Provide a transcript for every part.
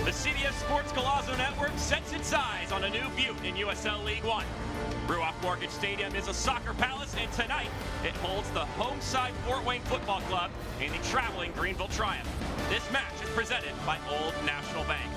The CBS Sports Golazo Network sets its eyes on a new butte in USL League One. Ruoff Mortgage Stadium is a soccer palace, and tonight it holds the home side Fort Wayne Football Club and the traveling Greenville Triumph. This match is presented by Old National Bank.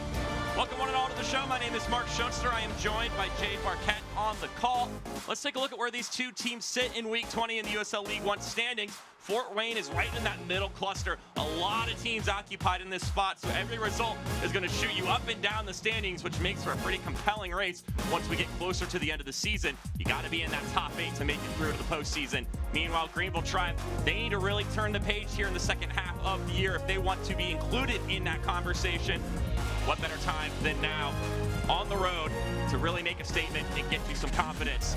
Welcome one and all to the show. My name is Mark Schoenster. I am joined by Jade Marquette on the call. Let's take a look at where these two teams sit in Week 20 in the USL League One standings. Fort Wayne is right in that middle cluster. A lot of teams occupied in this spot, so every result is going to shoot you up and down the standings, which makes for a pretty compelling race once we get closer to the end of the season. You got to be in that top 8 to make it through to the postseason. Meanwhile, Greenville Triumph, they need to really turn the page here in the second half of the year if they want to be included in that conversation. What better time than now on the road to really make a statement and get you some confidence.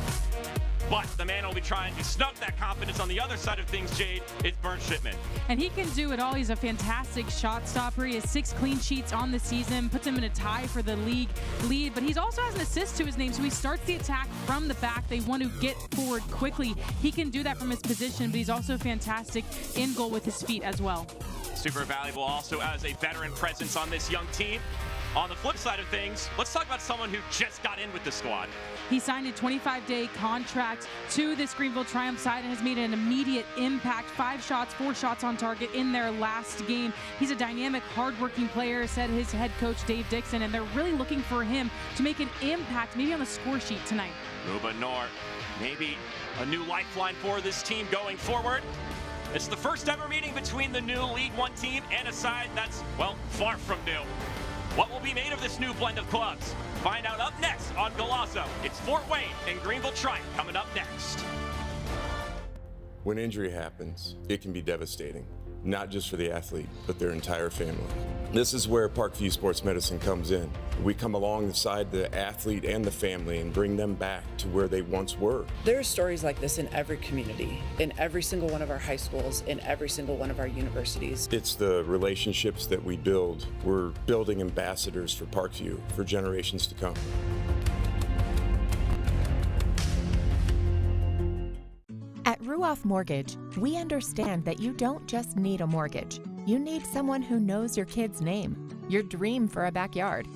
But the man will be trying to snug that confidence on the other side of things, Jade, is Bernd Shipman. And he can do it all. He's a fantastic shot stopper. He has 6 clean sheets on the season, puts him in a tie for the league lead. But he also has an assist to his name, so he starts the attack from the back. They want to get forward quickly. He can do that from his position, but he's also fantastic in goal with his feet as well. Super valuable also as a veteran presence on this young team. On the flip side of things, let's talk about someone who just got in with the squad. He signed a 25-day contract to this Greenville Triumph side and has made an immediate impact. 5 shots, 4 shots on target in their last game. He's a dynamic, hardworking player, said his head coach Dave Dixon, and they're really looking for him to make an impact, maybe on the score sheet tonight. Ruben Noor, maybe a new lifeline for this team going forward. It's the first ever meeting between the new League One team and a side that's, well, far from new. What will be made of this new blend of clubs? Find out up next on Golazo. It's Fort Wayne and Greenville Triumph coming up next. When injury happens, it can be devastating, not just for the athlete, but their entire family. This is where Parkview Sports Medicine comes in. We come alongside the athlete and the family and bring them back to where they once were. There are stories like this in every community, in every single one of our high schools, in every single one of our universities. It's the relationships that we build. We're building ambassadors for Parkview for generations to come. At Ruoff Mortgage, we understand that you don't just need a mortgage. You need someone who knows your kid's name, your dream for a backyard,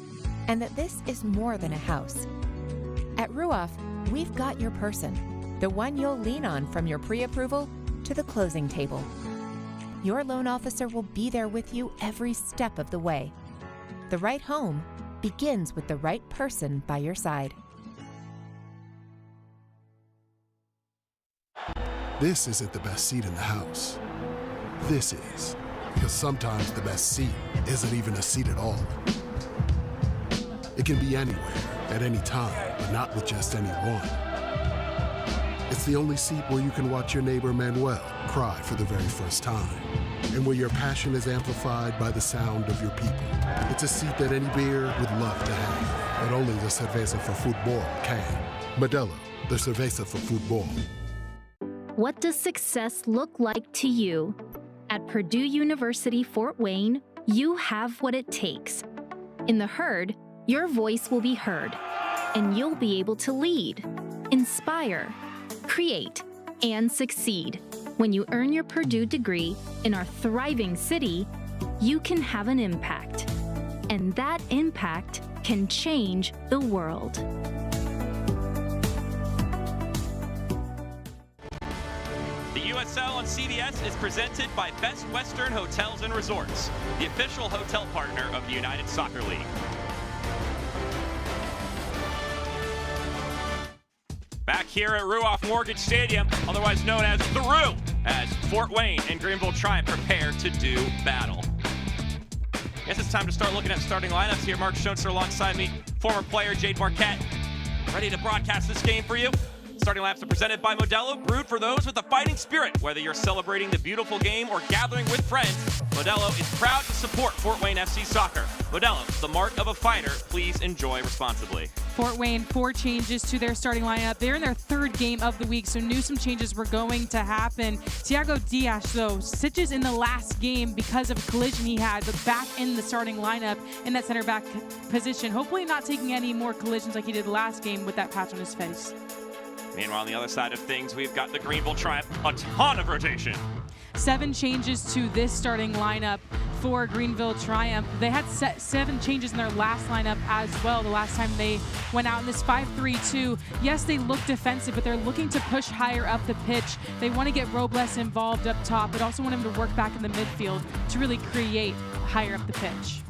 and that this is more than a house. At Ruoff, we've got your person, the one you'll lean on from your pre-approval to the closing table. Your loan officer will be there with you every step of the way. The right home begins with the right person by your side. This isn't the best seat in the house. This is. Because sometimes the best seat isn't even a seat at all. It can be anywhere, at any time, but not with just anyone. It's the only seat where you can watch your neighbor Manuel cry for the very first time. And where your passion is amplified by the sound of your people. It's a seat that any beer would love to have, but only the cerveza for football can. Modelo, the cerveza for football. What does success look like to you? At Purdue University Fort Wayne, you have what it takes. In the herd, your voice will be heard, and you'll be able to lead, inspire, create, and succeed. When you earn your Purdue degree in our thriving city, you can have an impact, and that impact can change the world. The USL on CBS is presented by Best Western Hotels and Resorts, the official hotel partner of the United Soccer League. Back here at Ruoff Mortgage Stadium, otherwise known as the Roo, as Fort Wayne and Greenville Triumph prepare to do battle. I guess it's time to start looking at starting lineups here. Mark Schoenster alongside me, former player Jade Marquette, ready to broadcast this game for you. Starting laps are presented by Modelo, brewed for those with a fighting spirit. Whether you're celebrating the beautiful game or gathering with friends, Modelo is proud to support Fort Wayne FC soccer. Modelo, the mark of a fighter. Please enjoy responsibly. Fort Wayne, 4 changes to their starting lineup. They're in their 3rd game of the week, so knew some changes were going to happen. Thiago Diaz, though, stitches in the last game because of a collision he had, but back in the starting lineup in that center back position. Hopefully not taking any more collisions like he did last game with that patch on his face. Meanwhile, on the other side of things, we've got the Greenville Triumph, a ton of rotation. 7 changes to this starting lineup for Greenville Triumph. They had 7 changes in their last lineup as well the last time they went out in this 5-3-2. Yes, they look defensive, but they're looking to push higher up the pitch. They want to get Robles involved up top, but also want him to work back in the midfield to really create higher up the pitch.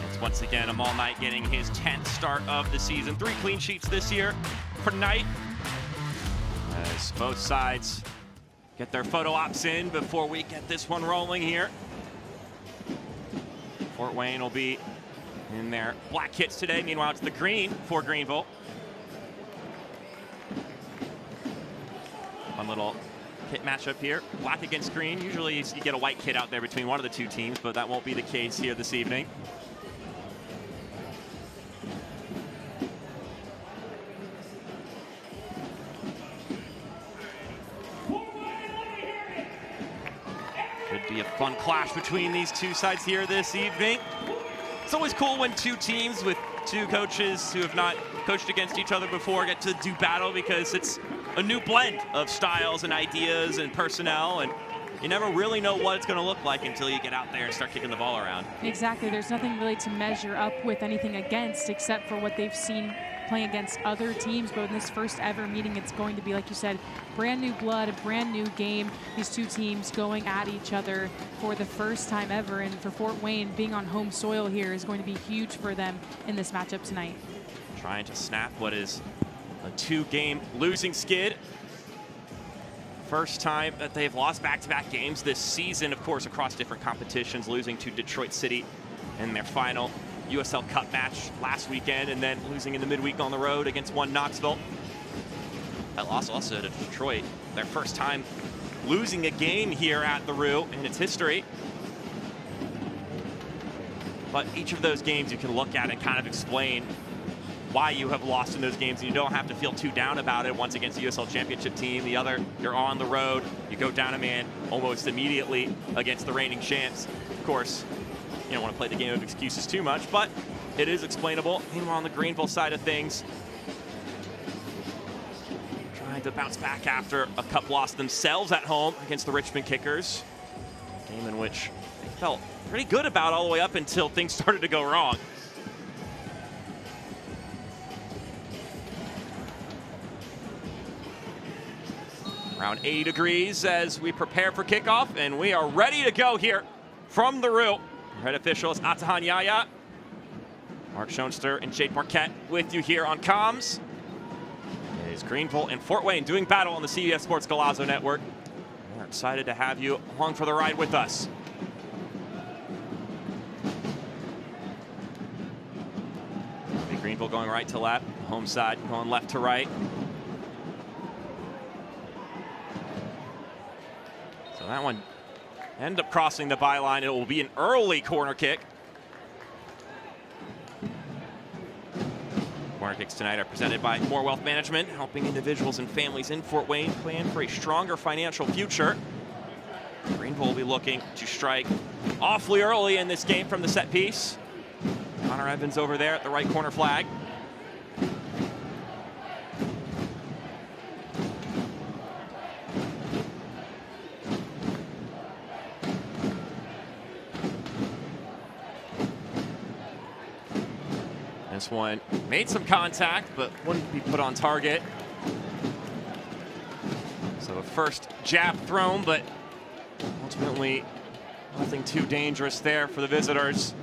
It's once again Amal Knight getting his 10th start of the season. 3 clean sheets this year for Knight, as both sides get their photo ops in before we get this one rolling here. Fort Wayne will be in their black kits today. Meanwhile, it's the green for Greenville. One little kit matchup here. Black against green. Usually you get a white kit out there between one of the two teams, but that won't be the case here this evening. Could be a fun clash between these two sides here this evening. It's always cool when two teams with 2 coaches who have not coached against each other before get to do battle, because it's a new blend of styles and ideas and personnel, and you never really know what it's going to look like until you get out there and start kicking the ball around. Exactly. There's nothing really to measure up with anything against except for what they've seen playing against other teams. But in this first ever meeting, it's going to be, like you said, brand new blood, a brand new game. These two teams going at each other for the first time ever. And for Fort Wayne, being on home soil here is going to be huge for them in this matchup tonight. Trying to snap what is a 2-game losing skid. First time that they've lost back-to-back games this season, of course, across different competitions, losing to Detroit City in their final USL Cup match last weekend, and then losing in the midweek on the road against Knoxville. That loss also to Detroit, their first time losing a game here at the Roo in its history. But each of those games you can look at and kind of explain why you have lost in those games, and you don't have to feel too down about it. Once against the USL Championship team, the other, you're on the road, you go down a man almost immediately against the reigning champs. Of course, you don't want to play the game of excuses too much, but it is explainable. Meanwhile, on the Greenville side of things, trying to bounce back after a cup loss themselves at home against the Richmond Kickers. A game in which they felt pretty good about all the way up until things started to go wrong. Around 80 degrees as we prepare for kickoff, and we are ready to go here from the Roo. Head officials Atahan Yaya, Mark Schoenster, and Jake Marquette with you here on comms. It is Greenville and Fort Wayne doing battle on the CBS Sports Golazo Network. We're excited to have you along for the ride with us. Greenville going right to left, home side going left to right. So that one ended up crossing the byline. It will be an early corner kick. Corner kicks tonight are presented by More Wealth Management, helping individuals and families in Fort Wayne plan for a stronger financial future. Greenville will be looking to strike awfully early in this game from the set piece. Connor Evans over there at the right corner flag. This one made some contact, but wouldn't be put on target. So a first jab thrown, but ultimately nothing too dangerous there for the visitors.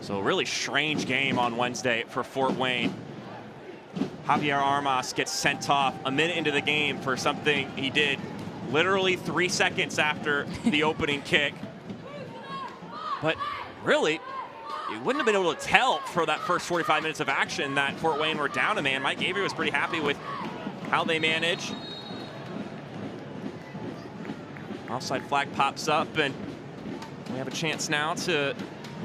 So a really strange game on Wednesday for Fort Wayne. Javier Armas gets sent off a minute into the game for something he did literally 3 seconds after the opening kick. But really, you wouldn't have been able to tell for that first 45 minutes of action that Fort Wayne were down a man. Mike Avery was pretty happy with how they managed. Offside flag pops up, and we have a chance now to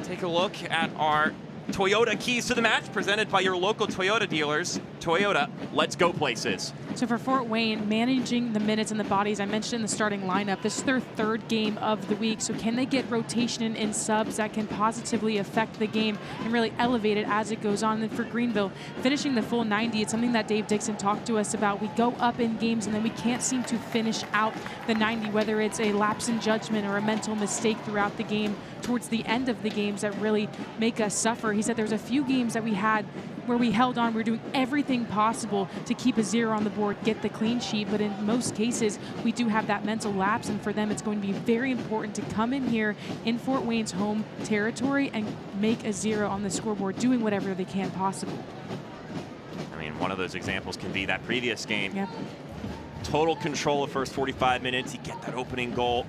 take a look at our Toyota keys to the match, presented by your local Toyota dealers. Toyota, let's go places. So for Fort Wayne, managing the minutes and the bodies, I mentioned in the starting lineup, this is their third game of the week. So can they get rotation in subs that can positively affect the game and really elevate it as it goes on? And for Greenville, finishing the full 90, it's something that Dave Dixon talked to us about. We go up in games and then we can't seem to finish out the 90, whether it's a lapse in judgment or a mental mistake throughout the game towards the end of the games that really make us suffer. He said there's a few games that we had where we held on, we were doing everything possible to keep a 0 on the board, get the clean sheet, but in most cases, we do have that mental lapse, and for them, it's going to be very important to come in here in Fort Wayne's home territory and make a 0 on the scoreboard, doing whatever they can possible. I mean, one of those examples can be that previous game. Yep. Total control of first 45 minutes. You get that opening goal.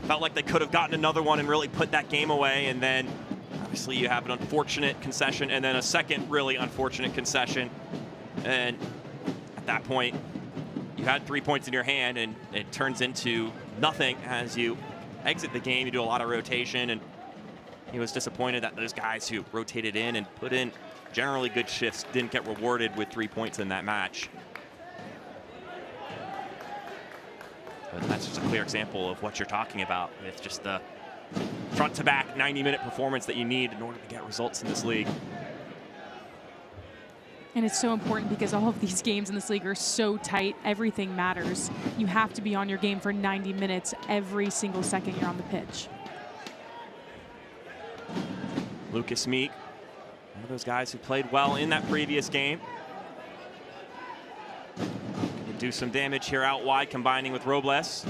Felt like they could have gotten another one and really put that game away, and then obviously you have an unfortunate concession and then a second really unfortunate concession. And at that point, you had 3 points in your hand and it turns into nothing as you exit the game. You do a lot of rotation, and he was disappointed that those guys who rotated in and put in generally good shifts didn't get rewarded with 3 points in that match. But that's just a clear example of what you're talking about with just the front-to-back 90-minute performance that you need in order to get results in this league. And it's so important because all of these games in this league are so tight. Everything matters. You have to be on your game for 90 minutes every single second you're on the pitch. Lucas Meek, one of those guys who played well in that previous game. Can do some damage here out wide, combining with Robles.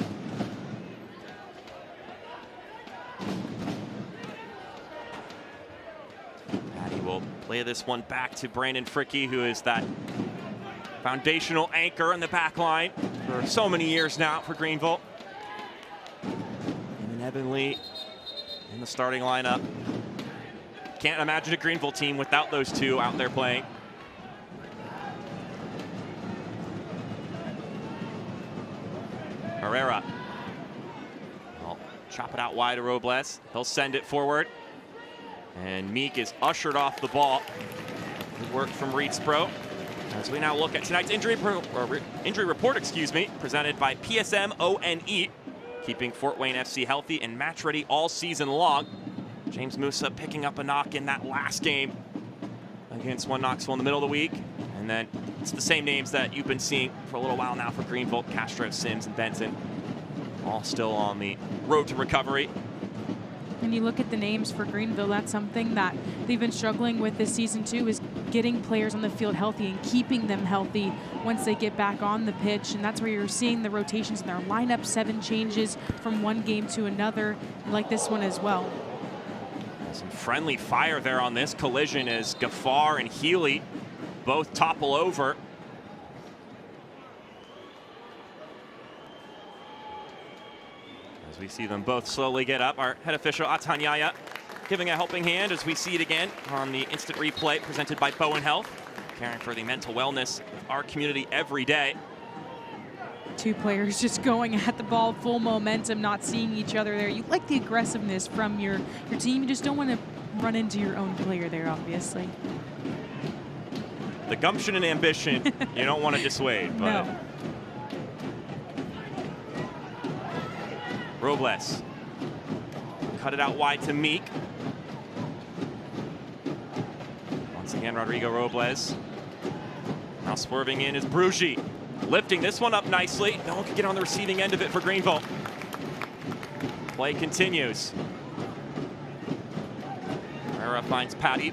Will play this one back to Brandon Fricke, who is that foundational anchor in the back line for so many years now for Greenville. And then Evan Lee in the starting lineup. Can't imagine a Greenville team without those two out there playing. Herrera. Well, chop it out wide to Robles. He'll send it forward. And Meek is ushered off the ball. Good work from Reedspro. As we now look at tonight's injury report, presented by PSM ONE, keeping Fort Wayne FC healthy and match ready all season long. James Musa picking up a knock in that last game against One Knoxville in the middle of the week. And then it's the same names that you've been seeing for a little while now for Greenville: Castro, Sims, and Benson. All still on the road to recovery. And you look at the names for Greenville, that's something that they've been struggling with this season too, is getting players on the field healthy and keeping them healthy once they get back on the pitch. And that's where you're seeing the rotations in their lineup, 7 changes from one game to another, like this one as well. Some friendly fire there on this collision as Gaffar and Healy both topple over. We see them both slowly get up. Our head official, Atanyaya, giving a helping hand as we see it again on the instant replay presented by Bowen Health, caring for the mental wellness of our community every day. 2 players just going at the ball, full momentum, not seeing each other there. You like the aggressiveness from your team. You just don't want to run into your own player there, obviously. The gumption and ambition, you don't want to dissuade, but... No. Robles. Cut it out wide to Meek. Once again, Rodrigo Robles. Now swerving in is Brugi. Lifting this one up nicely. No one can get on the receiving end of it for Greenville. Play continues. Herrera finds Patty.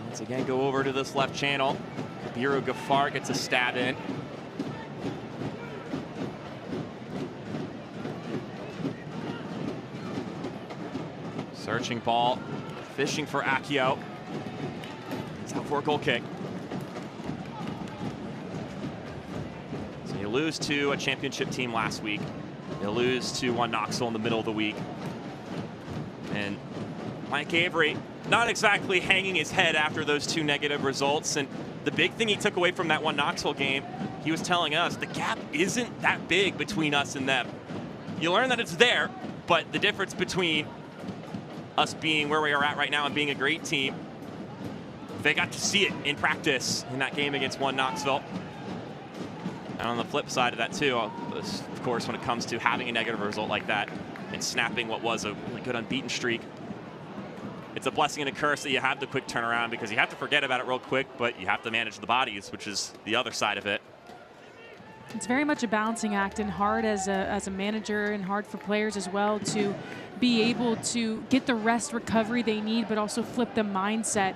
Once again, go over to this left channel. Kabiru Gaffar gets a stab in. Searching ball, fishing for Akio. It's out for a goal kick. So you lose to a championship team last week. You lose to One Knoxville in the middle of the week. And Mike Avery, not exactly hanging his head after those 2 negative results. And the big thing he took away from that One Knoxville game, he was telling us the gap isn't that big between us and them. You learn that it's there, but the difference between us being where we are at right now and being a great team they got to see it in practice in that game against Knoxville. And on the flip side of that too, of course, when it comes to having a negative result like that and snapping what was a really good unbeaten streak, it's a blessing and a curse that you have the quick turnaround, because you have to forget about it real quick, but you have to manage the bodies, which is the other side of it. It's very much a balancing act, and hard as a manager, and hard for players as well to be able to get the rest recovery they need, but also flip the mindset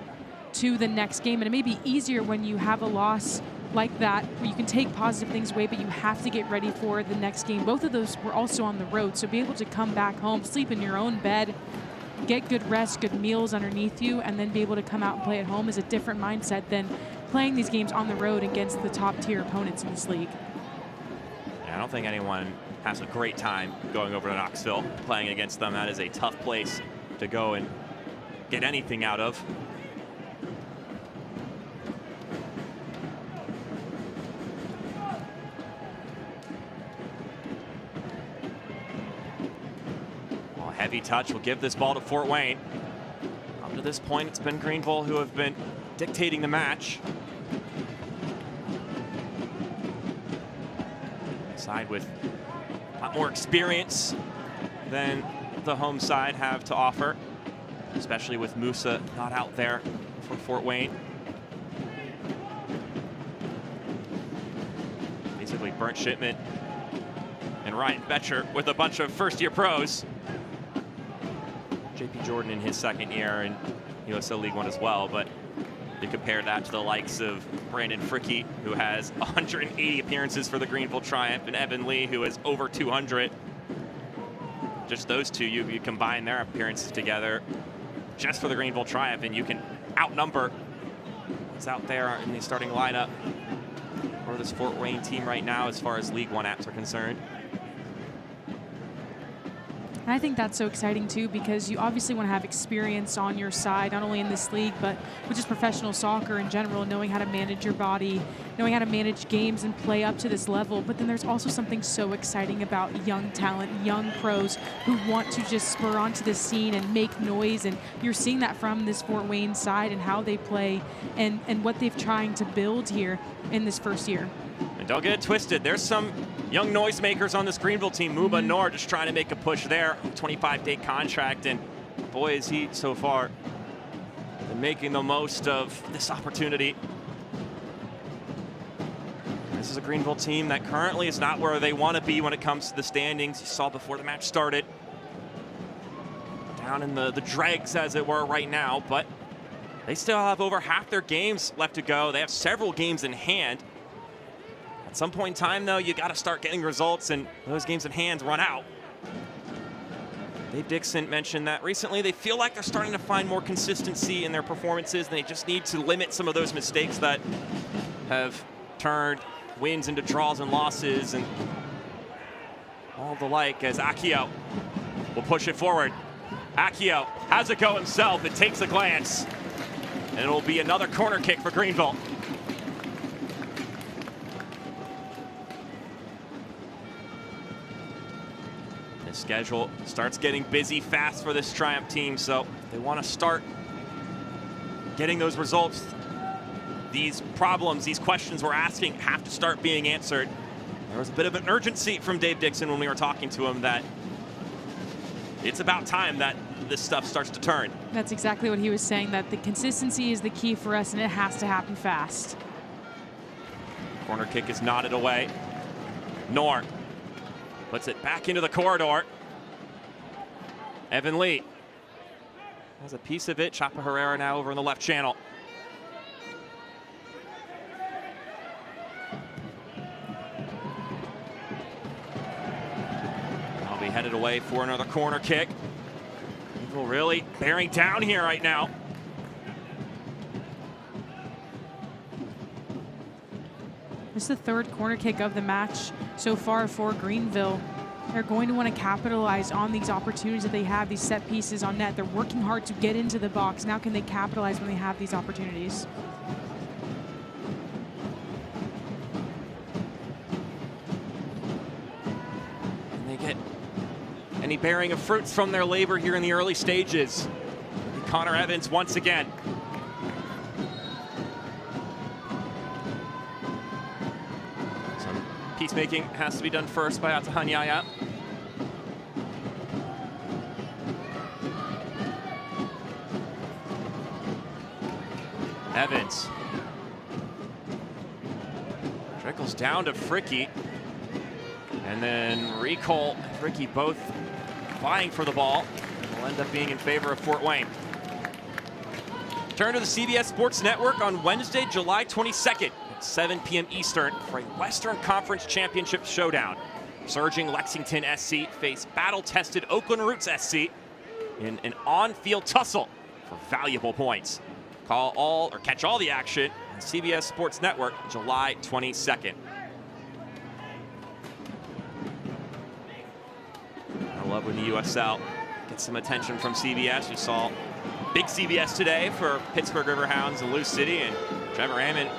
to the next game. And it may be easier when you have a loss like that, where you can take positive things away, but you have to get ready for the next game. Both of those were also on the road, so be able to come back home, sleep in your own bed, get good rest, good meals underneath you, and then be able to come out and play at home is a different mindset than playing these games on the road against the top tier opponents in this league. I don't think anyone has a great time going over to Knoxville, playing against them. That is a tough place to go and get anything out of. Well, heavy touch will give this ball to Fort Wayne. Up to this point, it's been Greenville who have been dictating the match. Side with a lot more experience than the home side have to offer, especially with Musa not out there for Fort Wayne. Basically Burnt Shipman and Ryan Betcher with a bunch of first-year pros. JP Jordan in his second year in USL League One as well, but you compare that to the likes of Brandon Fricky, who has 180 appearances for the Greenville Triumph, and Evan Lee, who has over 200. Just those two, you combine their appearances together just for the Greenville Triumph, and you can outnumber what's out there in the starting lineup for this Fort Wayne team right now as far as League One apps are concerned. And I think that's so exciting too, because you obviously want to have experience on your side, not only in this league, but with just professional soccer in general, knowing how to manage your body, knowing how to manage games and play up to this level. But then there's also something so exciting about young talent, young pros who want to just spur onto the scene and make noise. And you're seeing that from this Fort Wayne side and how they play and what they've trying to build here in this first year. And don't get it twisted, there's some young noisemakers on this Greenville team. Muba Noor just trying to make a push there, 25-day contract, and boy is he so far been making the most of this opportunity. This is a Greenville team that currently is not where they want to be when it comes to the standings. You saw before the match started. Down in the dregs, as it were, right now, but they still have over half their games left to go. They have several games in hand. At some point in time, though, you got to start getting results, and those games in hand run out. Dave Dixon mentioned that recently they feel like they're starting to find more consistency in their performances, and they just need to limit some of those mistakes that have turned wins into draws and losses and all the like, as Akio will push it forward. Akio has a go himself. It takes a glance, and it'll be another corner kick for Greenville. The schedule starts getting busy fast for this Triumph team, so they want to start getting those results. These problems, these questions we're asking have to start being answered. There was a bit of an urgency from Dave Dixon when we were talking to him that it's about time that this stuff starts to turn. That's exactly what he was saying, that the consistency is the key for us and it has to happen fast. Corner kick is nodded away. Noor puts it back into the corridor. Evan Lee has a piece of it. Chapa Herrera now over in the left channel. I'll be headed away for another corner kick. People really bearing down here right now. This is the third corner kick of the match so far for Greenville. They're going to want to capitalize on these opportunities that they have, these set pieces on net. They're working hard to get into the box. Now can they capitalize when they have these opportunities? Can they get any bearing of fruits from their labor here in the early stages? Connor Evans once again. Peacemaking has to be done first by Atahanyaya. Evans. Trickles down to Fricky. And then Recol and Fricky both vying for the ball. Will end up being in favor of Fort Wayne. Turn to the CBS Sports Network on Wednesday, July 22nd at 7 p.m. Eastern for a Western Conference Championship showdown. Surging Lexington SC face battle-tested Oakland Roots SC in an on-field tussle for valuable points. Call all or catch all the action on CBS Sports Network July 22nd. I love when the USL gets some attention from CBS. You saw big CBS today for Pittsburgh Riverhounds and Lou City, and Trevor Hammond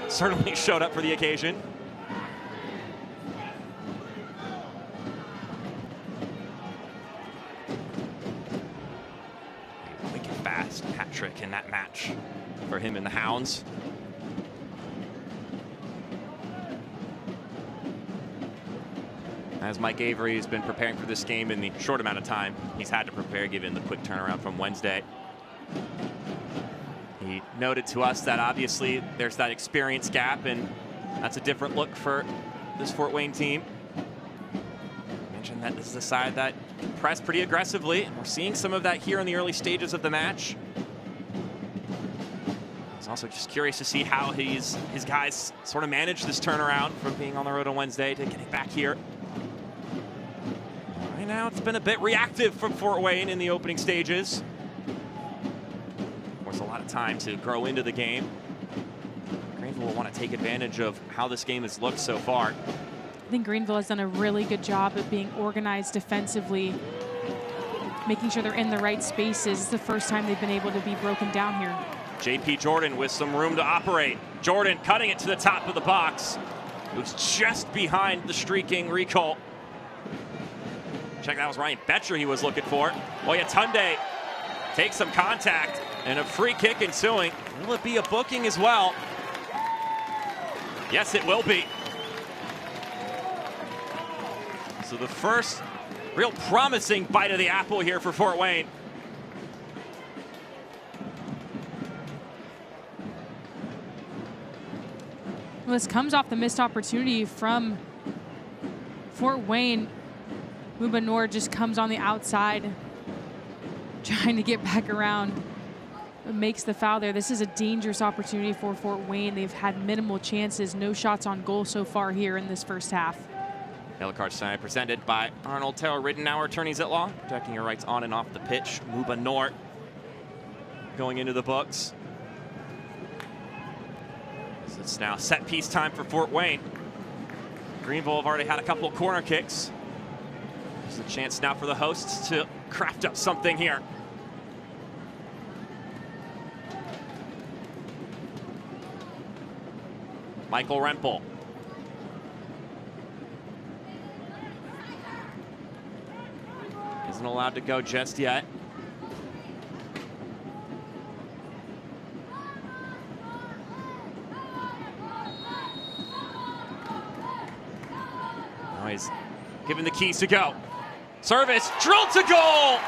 certainly showed up for the occasion. A wicked fast hat trick in that match for him and the Hounds. As Mike Avery has been preparing for this game in the short amount of time he's had to prepare given the quick turnaround from Wednesday. He noted to us that obviously there's that experience gap, and that's a different look for this Fort Wayne team. Mentioned that this is a side that can press pretty aggressively, and we're seeing some of that here in the early stages of the match. He's also just curious to see how his guys sort of manage this turnaround from being on the road on Wednesday to getting back here. Right now it's been a bit reactive from Fort Wayne in the opening stages. Of course, a lot of time to grow into the game. Greenville will want to take advantage of how this game has looked so far. I think Greenville has done a really good job of being organized defensively, making sure they're in the right spaces. It's the first time they've been able to be broken down here. JP Jordan with some room to operate. Jordan cutting it to the top of the box. It was just behind the streaking Recol. Check, that was Ryan Betcher he was looking for. Oyatunde takes some contact and a free kick ensuing. Will it be a booking as well? Yes, it will be. So the first real promising bite of the apple here for Fort Wayne. Well, this comes off the missed opportunity from Fort Wayne. Mubanor just comes on the outside, trying to get back around. But makes the foul there. This is a dangerous opportunity for Fort Wayne. They've had minimal chances, no shots on goal so far here in this first half. Yellow card sign presented by Arnold Taylor Rittenauer, attorneys at law, protecting your rights on and off the pitch. Mubanor going into the books. So it's now set piece time for Fort Wayne. Greenville have already had a couple of corner kicks. There's a chance now for the hosts to craft up something here. Michael Rempel. Isn't allowed to go just yet. Now he's given the keys to go. Service, drilled to goal!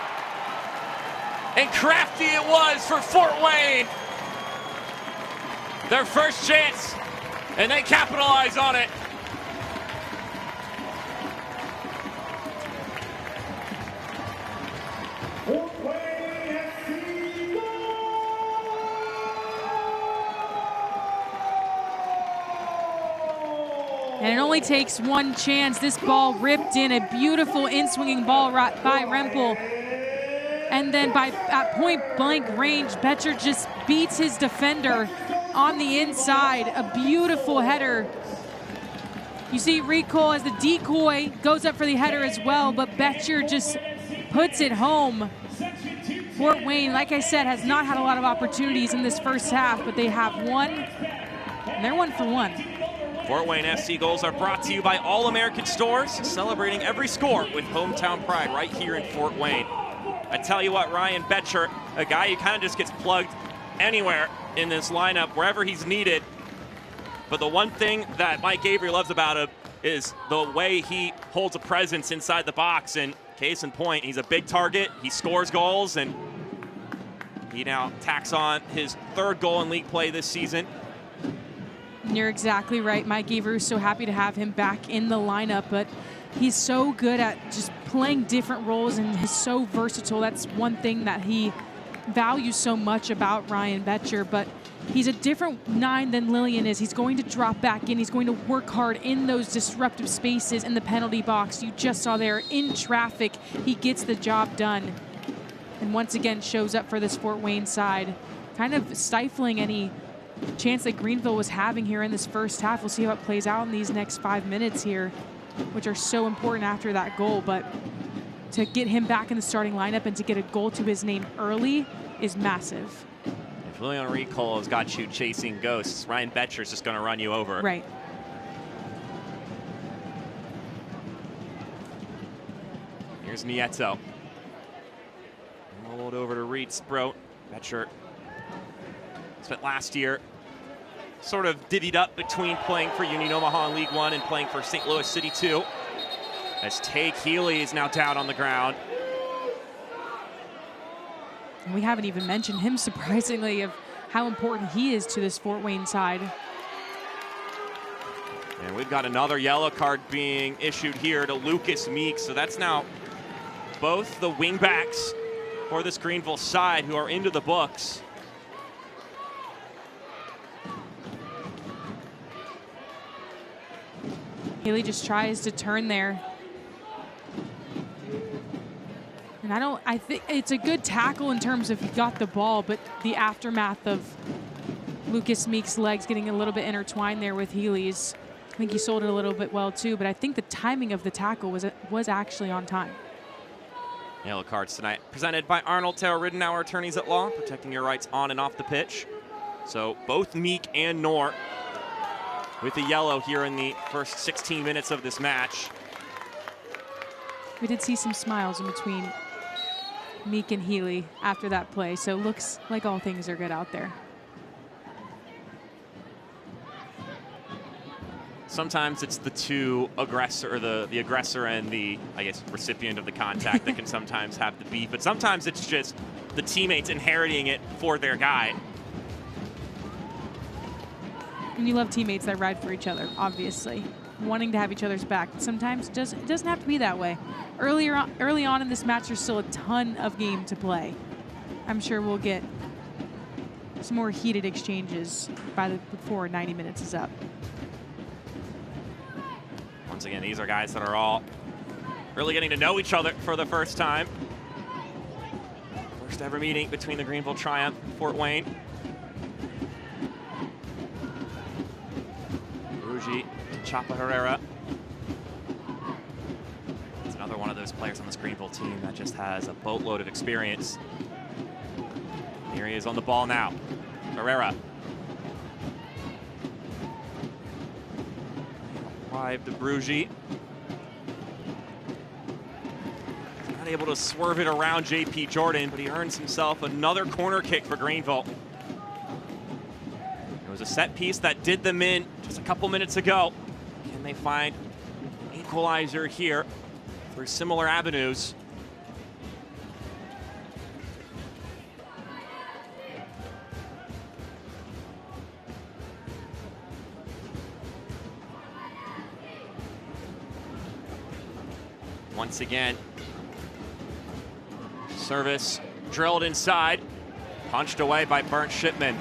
And crafty it was for Fort Wayne. Their first chance, and they capitalize on it. And it only takes one chance. This ball ripped in, a beautiful in-swinging ball by Rempel. And then at point-blank range, Betcher just beats his defender on the inside. A beautiful header. You see Recol as the decoy goes up for the header as well, but Betcher just puts it home. Fort Wayne, like I said, has not had a lot of opportunities in this first half, but they have one, and they're 1 for 1. Fort Wayne FC goals are brought to you by All American Stores, celebrating every score with hometown pride right here in Fort Wayne. I tell you what, Ryan Betcher, a guy who kind of just gets plugged anywhere in this lineup, wherever he's needed. But the one thing that Mike Avery loves about him is the way he holds a presence inside the box. And case in point, he's a big target. He scores goals, and he now tacks on his 3rd goal in league play this season. You're exactly right. Mike Avery is so happy to have him back in the lineup, but he's so good at just playing different roles, and he's so versatile. That's one thing that he values so much about Ryan Betcher, but he's a different 9 than Lillian is. He's going to drop back in. He's going to work hard in those disruptive spaces in the penalty box. You just saw there in traffic. He gets the job done, and once again shows up for this Fort Wayne side, kind of stifling any chance that Greenville was having here in this first half. We'll see how it plays out in these next 5 minutes here, which are so important after that goal. But to get him back in the starting lineup and to get a goal to his name early is massive. If Lillian Recall has got you chasing ghosts, Ryan Betcher's just going to run you over. Right. Here's Nieto. Rolled over to Reed Sproat. Betcher spent last year sort of divvied up between playing for Union Omaha in League One and playing for St. Louis City 2. As Take Healy is now down on the ground. And we haven't even mentioned him, surprisingly, of how important he is to this Fort Wayne side. And we've got another yellow card being issued here to Lucas Meeks. So that's now both the wingbacks for this Greenville side who are into the books. Healy just tries to turn there. And I think it's a good tackle in terms of he got the ball, but the aftermath of Lucas Meeks' legs getting a little bit intertwined there with Healy's. I think he sold it a little bit well too, but I think the timing of the tackle was actually on time. Yellow cards tonight presented by Arnold Taylor Ridenour, attorneys at law, protecting your rights on and off the pitch. So both Meek and Nor with the yellow here in the first 16 minutes of this match. We did see some smiles in between Meek and Healy after that play, so looks like all things are good out there. Sometimes it's the two aggressor, or the aggressor and the, I guess, recipient of the contact that can sometimes have the beef, but sometimes it's just the teammates inheriting it for their guy. And you love teammates that ride for each other, obviously, wanting to have each other's back. Sometimes it doesn't have to be that way. Early on in this match, there's still a ton of game to play. I'm sure we'll get some more heated exchanges before 90 minutes is up. Once again, these are guys that are all really getting to know each other for the first time. First ever meeting between the Greenville Triumph and Fort Wayne. Rugi to Chapa Herrera. It's another one of those players on this Greenville team that just has a boatload of experience. Here he is on the ball now. Herrera. Wide to Brugi. Not able to swerve it around JP Jordan, but he earns himself another corner kick for Greenville. It was a set piece that did them in just a couple minutes ago. Can they find an equalizer here through similar avenues? Once again, service drilled inside, punched away by Bernd Shipman.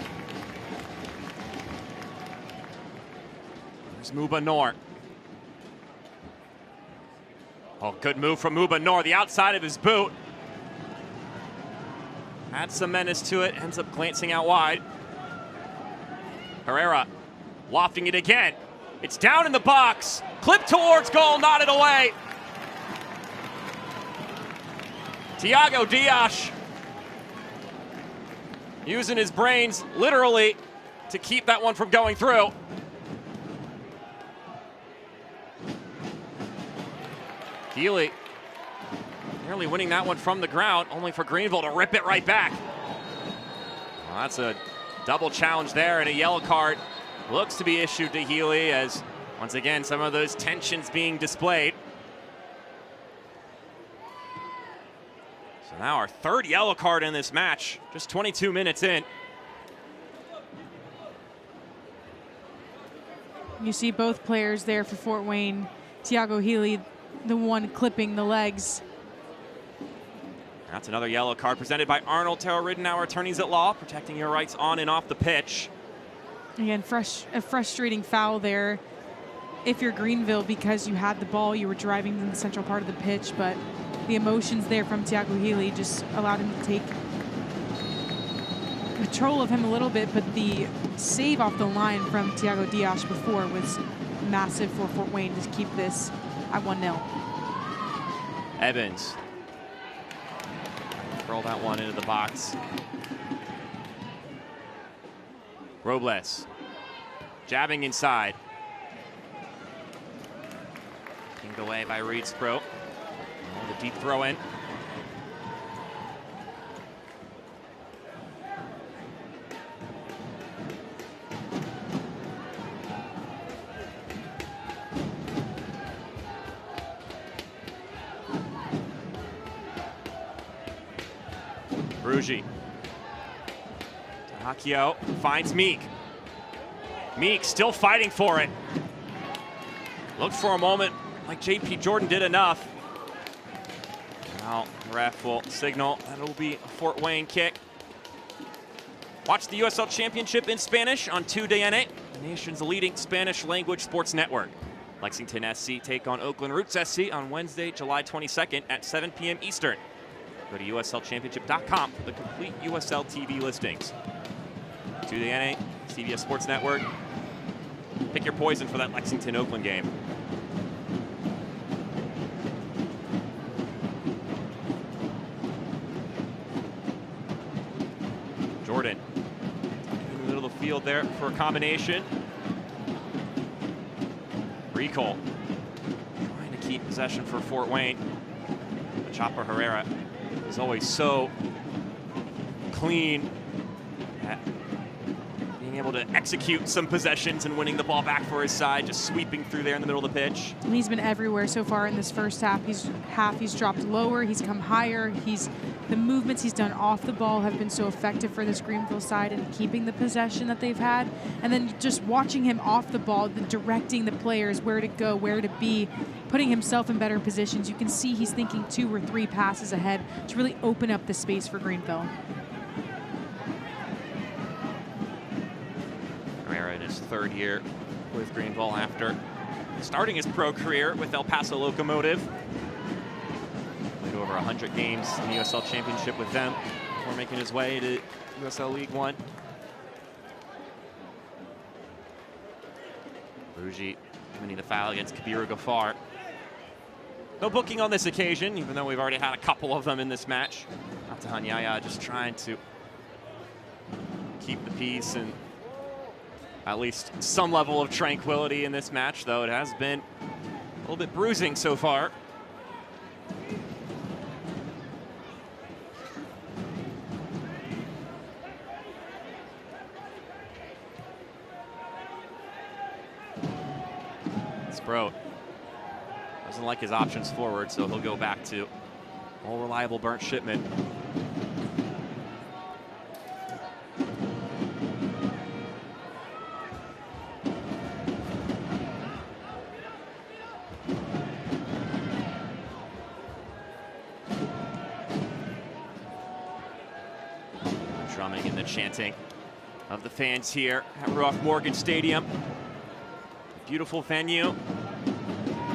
There's Muba Noor. Oh, good move from Muba Noor, the outside of his boot. Had some menace to it, ends up glancing out wide. Herrera lofting it again. It's down in the box, clipped towards goal, knotted away. Tiago Dias using his brains literally to keep that one from going through. Healy nearly winning that one from the ground, only for Greenville to rip it right back. Well, that's a double challenge there and a yellow card looks to be issued to Healy, as once again some of those tensions being displayed. So now our third yellow card in this match, just 22 minutes in. You see both players there for Fort Wayne. Tiago Healy, the one clipping the legs. That's another yellow card presented by Arnold Terrell Riddenauer, attorneys at law, protecting your rights on and off the pitch. Again, a frustrating foul there if you're Greenville, because you had the ball, you were driving in the central part of the pitch, but the emotions there from Tiago Healy just allowed him to take control of him a little bit, but the save off the line from Tiago Dias before was massive for Fort Wayne to keep this at 1-0. Evans. Throw that one into the box. Robles. Jabbing inside. Pinged away by Reed's Pro. Oh, the deep throw in. Brugi. Takio finds Meek. Meek still fighting for it. Looked for a moment like JP Jordan did enough. Now the ref will signal that it'll be a Fort Wayne kick. Watch the USL Championship in Spanish on 2DNA, the nation's leading Spanish language sports network. Lexington SC take on Oakland Roots SC on Wednesday, July 22nd at 7 p.m. Eastern. Go to USLChampionship.com for the complete USL TV listings. 2DNA, CBS Sports Network. Pick your poison for that Lexington-Oakland game. Jordan in the middle of the field there for a combination. Recall trying to keep possession for Fort Wayne. Chapa Herrera is always so clean at being able to execute some possessions and winning the ball back for his side, just sweeping through there in the middle of the pitch. And he's been everywhere so far in this first half. He's dropped lower, he's come higher. The movements he's done off the ball have been so effective for this Greenville side in keeping the possession that they've had. And then just watching him off the ball, directing the players where to go, where to be, putting himself in better positions. You can see he's thinking 2 or 3 passes ahead to really open up the space for Greenville. Herrera in his 3rd year with Greenville after starting his pro career with El Paso Locomotive. Played over 100 games in the USL Championship with them before making his way to USL League One. Brugi committing the foul against Kabiru Ghaffar. No booking on this occasion, even though we've already had a couple of them in this match. Atahan Yaya just trying to keep the peace and at least some level of tranquility in this match, though it has been a little bit bruising so far. Sproat doesn't like his options forward, so he'll go back to all reliable Bernd Shipman. Drumming and the chanting of the fans here at Ruoff Morgan Stadium. Beautiful venue.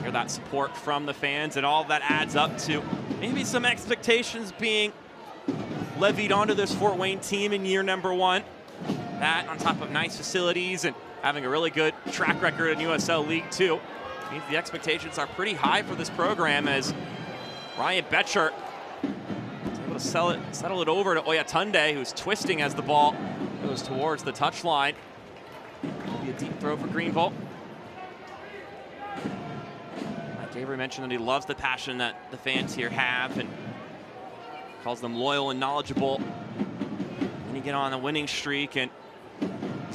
Hear that support from the fans, and all that adds up to maybe some expectations being levied onto this Fort Wayne team in year number 1. That on top of nice facilities and having a really good track record in USL League Two means the expectations are pretty high for this program, as Ryan Betcher is able to settle it over to Oyatunde, who's twisting as the ball goes towards the touchline. It'll be a deep throw for Greenville. Avery mentioned that he loves the passion that the fans here have and calls them loyal and knowledgeable. And you get on a winning streak and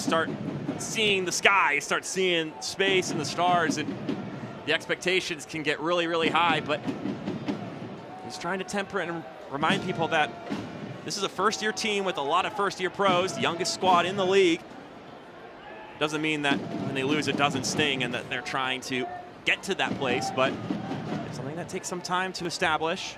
start seeing the sky, you start seeing space and the stars, and the expectations can get really, really high. But he's trying to temper it and remind people that this is a first-year team with a lot of first-year pros, the youngest squad in the league. Doesn't mean that when they lose it doesn't sting and that they're trying to get to that place, but it's something that takes some time to establish.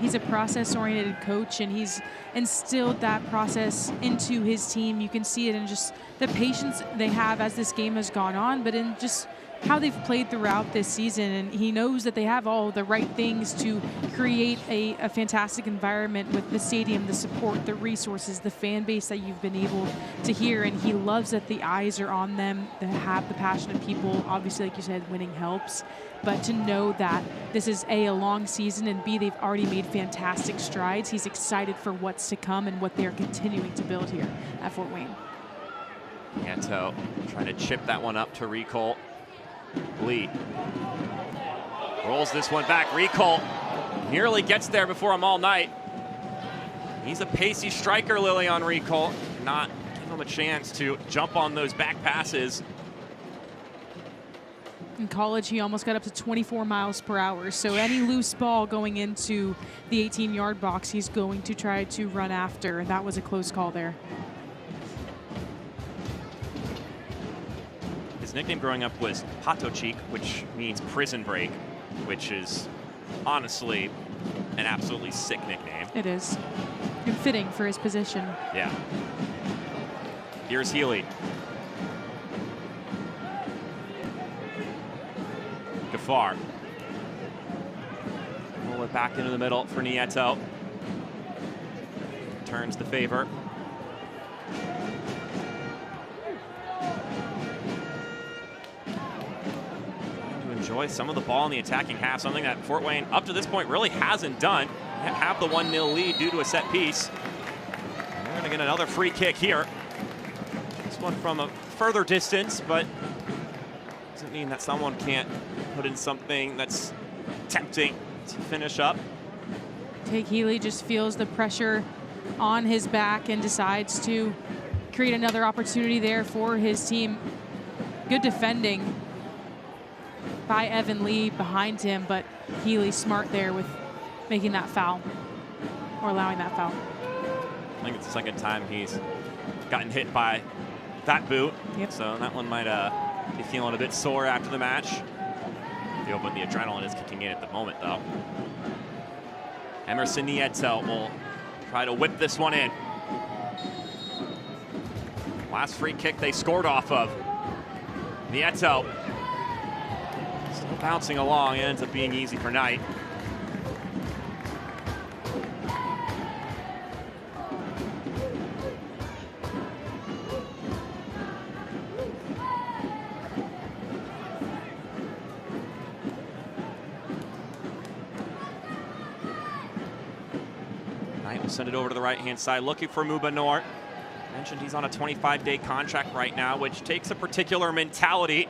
He's a process-oriented coach, and he's instilled that process into his team. You can see it in just the patience they have as this game has gone on, but in just how they've played throughout this season. And he knows that they have all the right things to create a fantastic environment with the stadium, the support, the resources, the fan base that you've been able to hear. And he loves that the eyes are on them, that have the passionate people. Obviously, like you said, winning helps. But to know that this is A, long season, and B, they've already made fantastic strides. He's excited for what's to come and what they're continuing to build here at Fort Wayne. Nieto trying to chip that one up to Recol. Lee rolls this one back. Recol nearly gets there before him all night. He's a pacey striker, Lillian Recol. Not give him a chance to jump on those back passes. In college, he almost got up to 24 miles per hour. So any loose ball going into the 18-yard box, he's going to try to run after. And that was a close call there. His nickname growing up was Pato Cheek, which means prison break, which is honestly an absolutely sick nickname. It is. And fitting for his position. Yeah. Here's Healy. Gafar. Roll it back into the middle for Nieto. Turns the favor. Enjoy some of the ball in the attacking half, something that Fort Wayne up to this point really hasn't done. Have the 1-0 lead due to a set piece. And we're gonna get another free kick here. This one from a further distance, but doesn't mean that someone can't put in something that's tempting to finish up. Tate Healy just feels the pressure on his back and decides to create another opportunity there for his team. Good defending by Evan Lee behind him, but Healy smart there with making that foul, or allowing that foul. I think it's the second time he's gotten hit by that boot. Yep. So that one might be feeling a bit sore after the match. But the adrenaline is kicking in at the moment, though. Emerson Nieto will try to whip this one in. Last free kick they scored off of. Nieto still bouncing along. It ends up being easy for Knight. Knight will send it over to the right-hand side, looking for Mubanor. Mentioned he's on a 25-day contract right now, which takes a particular mentality.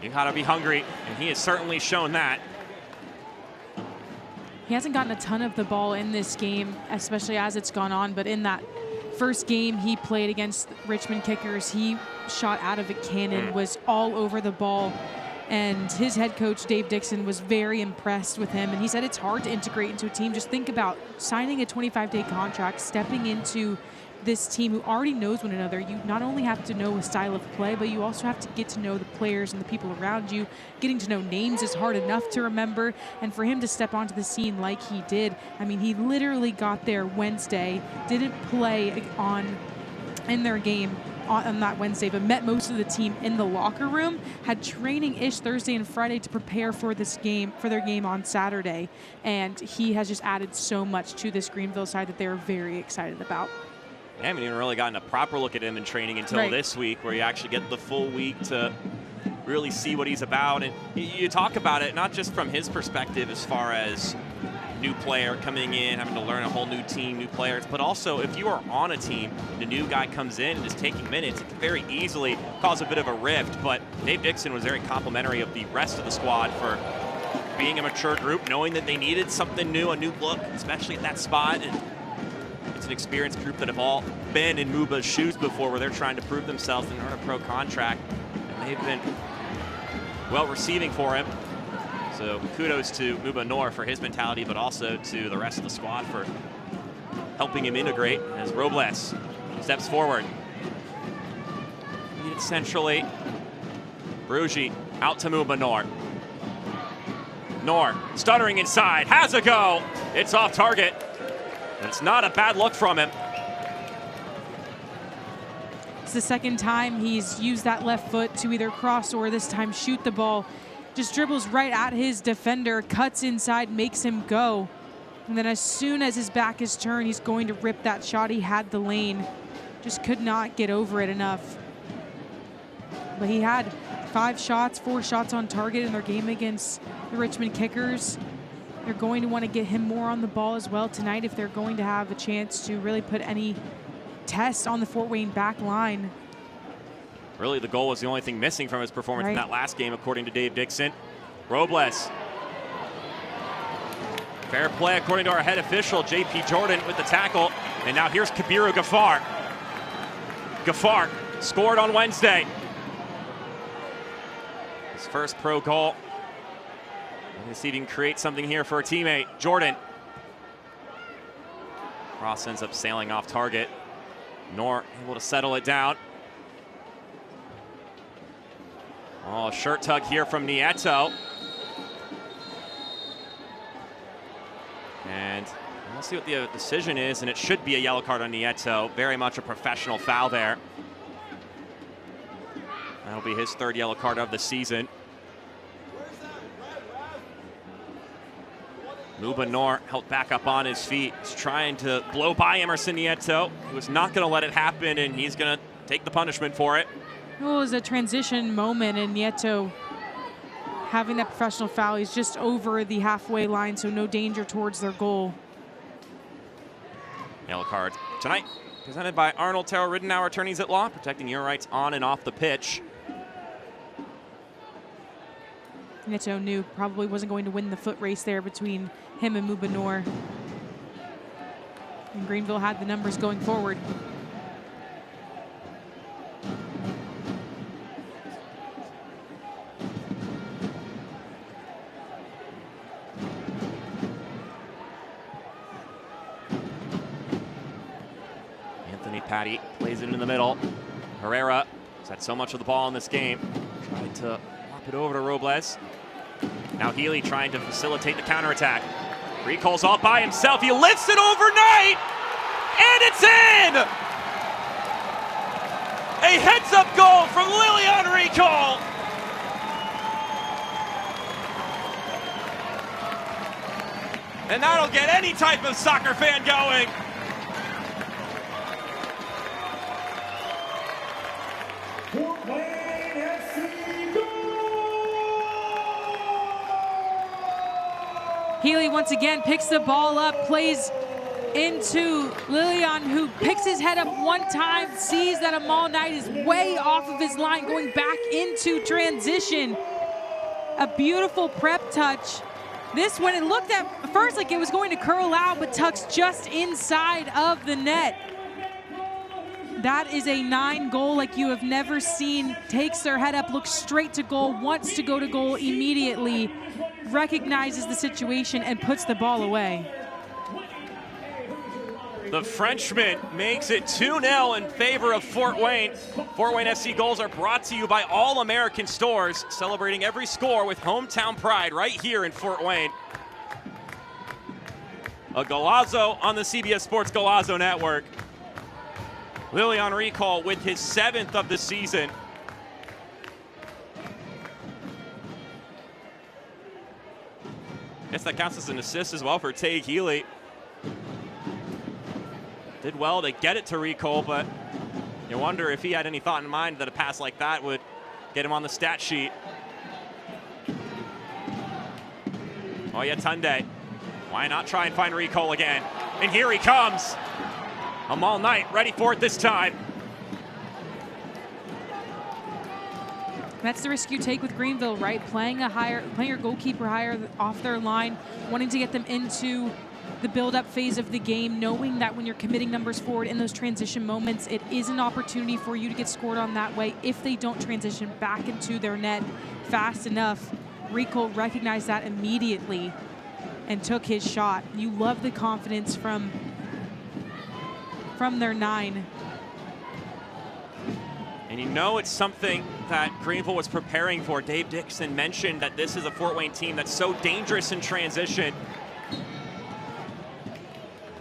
You gotta be hungry, and he has certainly shown that. He hasn't gotten a ton of the ball in this game, especially as it's gone on, but in that first game he played against Richmond Kickers, he shot out of a cannon, was all over the ball, and his head coach, Dave Dixon, was very impressed with him, and he said it's hard to integrate into a team. Just think about signing a 25-day contract, stepping into this team who already knows one another. You not only have to know a style of play, but you also have to get to know the players and the people around you. Getting to know names is hard enough to remember, and for him to step onto the scene like he did, I mean, he literally got there Wednesday, didn't play in their game on that Wednesday, but met most of the team in the locker room, had training-ish Thursday and Friday to prepare for this game, for their game on Saturday, and he has just added so much to this Greenville side that they're very excited about. I haven't even really gotten a proper look at him in training until this week, where you actually get the full week to really see what he's about. And you talk about it not just from his perspective as far as new player coming in, having to learn a whole new team, new players, but also if you are on a team, the new guy comes in and is taking minutes, it can very easily cause a bit of a rift. But Dave Dixon was very complimentary of the rest of the squad for being a mature group, knowing that they needed something new, a new look, especially at that spot. And It's an experienced group that have all been in Muba's shoes before, where they're trying to prove themselves and earn a pro contract. And they've been well receiving for him. So kudos to Muba Noor for his mentality, but also to the rest of the squad for helping him integrate as Robles steps forward. Feed it centrally. Brugi out to Muba Noor. Noor stuttering inside, has a go. It's off target. And it's not a bad look from him. It's the second time he's used that left foot to either cross or this time shoot the ball. Just dribbles right at his defender, cuts inside, makes him go. And then as soon as his back is turned, he's going to rip that shot. He had the lane, just could not get over it enough. But he had 4 shots on target in their game against the Richmond Kickers. They're going to want to get him more on the ball as well tonight if they're going to have a chance to really put any test on the Fort Wayne back line. Really, the goal was the only thing missing from his performance in that last game, according to Dave Dixon. Robles. Fair play, according to our head official, J.P. Jordan, with the tackle. And now here's Kabiru Ghaffar. Ghaffar scored on Wednesday. His first pro goal. Let's see if he can create something here for a teammate. Jordan. Cross ends up sailing off target. Noor able to settle it down. Oh, shirt tug here from Nieto. And we'll see what the decision is, and it should be a yellow card on Nieto. Very much a professional foul there. That'll be his 3rd yellow card of the season. Muba Noor held back up on his feet. He's trying to blow by Emerson Nieto. He was not going to let it happen, and he's going to take the punishment for it. It was a transition moment, and Nieto having that professional foul. He's just over the halfway line, so no danger towards their goal. Yellow card tonight, presented by Arnold Terrell Riddenauer, attorneys at law, protecting your rights on and off the pitch. Nieto knew probably wasn't going to win the foot race there between him and Muba Noor. And Greenville had the numbers going forward. Patty plays it in the middle. Herrera has had so much of the ball in this game. Tried to lop it over to Robles. Now Healy trying to facilitate the counterattack. Recalls all by himself. He lifts it overnight, and it's in! A heads-up goal from Lilian Recall. And that'll get any type of soccer fan going. Healy once again picks the ball up, plays into Lilian, who picks his head up one time, sees that Amal Knight is way off of his line, going back into transition. A beautiful prep touch. This one, it looked at first like it was going to curl out, but tucks just inside of the net. That is a 9 goal like you have never seen. Takes their head up, looks straight to goal, wants to go to goal immediately, recognizes the situation and puts the ball away. The Frenchman makes it 2-0 in favor of Fort Wayne. Fort Wayne FC goals are brought to you by All American Stores, celebrating every score with hometown pride right here in Fort Wayne. A golazo on the CBS Sports Golazo Network. Lilian Recall with his 7th of the season. Guess that counts as an assist as well for Tay Healy. Did well to get it to Recall, but you wonder if he had any thought in mind that a pass like that would get him on the stat sheet. Oh yeah, Tunde. Why not try and find Recall again? And here he comes. Amal Knight ready for it this time. That's the risk you take with Greenville, right? Playing your goalkeeper higher off their line, wanting to get them into the build-up phase of the game, knowing that when you're committing numbers forward in those transition moments, it is an opportunity for you to get scored on that way if they don't transition back into their net fast enough. Rico recognized that immediately and took his shot. You love the confidence from their 9. And you know it's something that Greenville was preparing for. Dave Dixon mentioned that this is a Fort Wayne team that's so dangerous in transition.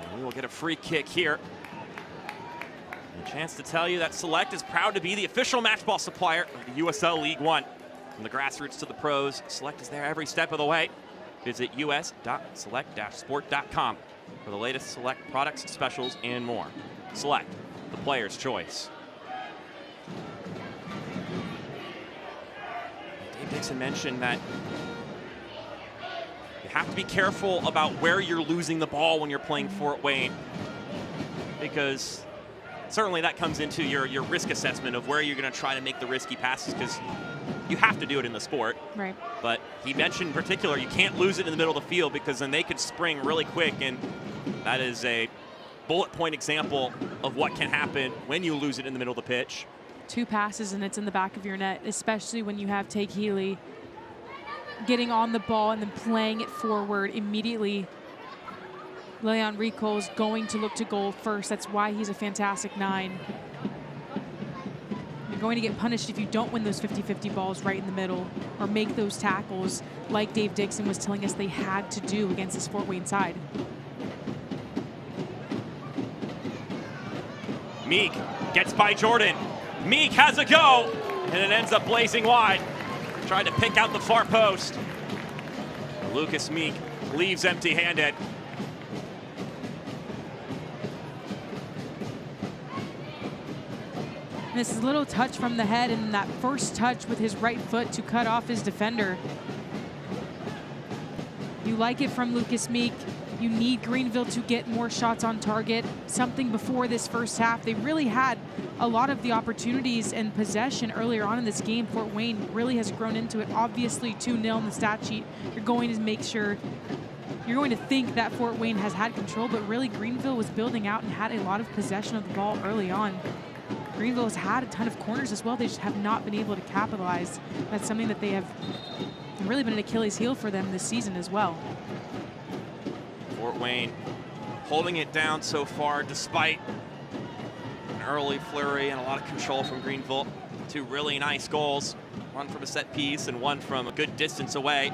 And we will get a free kick here. And a chance to tell you that Select is proud to be the official match ball supplier of the USL League One. From the grassroots to the pros, Select is there every step of the way. Visit us.select-sport.com for the latest Select products, specials, and more. Select, the player's choice. Dave Dixon mentioned that you have to be careful about where you're losing the ball when you're playing Fort Wayne, because certainly that comes into your risk assessment of where you're going to try to make the risky passes, because you have to do it in the sport. Right. But he mentioned in particular you can't lose it in the middle of the field, because then they could spring really quick, and that is a bullet point example of what can happen when you lose it in the middle of the pitch. 2 passes and it's in the back of your net, especially when you have Take Healy getting on the ball and then playing it forward immediately. Leon Rico is going to look to goal first. That's why he's a fantastic 9. You're going to get punished if you don't win those 50-50 balls right in the middle or make those tackles like Dave Dixon was telling us they had to do against this Fort Wayne side. Meek gets by Jordan. Meek has a go, and it ends up blazing wide. Tried to pick out the far post. Lucas Meek leaves empty-handed. This is a little touch from the head, and that first touch with his right foot to cut off his defender. You like it from Lucas Meek. You need Greenville to get more shots on target. Something before this first half. They really had a lot of the opportunities and possession earlier on in this game. Fort Wayne really has grown into it. Obviously 2-0 in the stat sheet. You're going to make sure, you're going to think that Fort Wayne has had control, but really Greenville was building out and had a lot of possession of the ball early on. Greenville has had a ton of corners as well. They just have not been able to capitalize. That's something that they have really been an Achilles heel for them this season as well. Fort Wayne holding it down so far despite an early flurry and a lot of control from Greenville. 2 really nice goals, one from a set piece and one from a good distance away.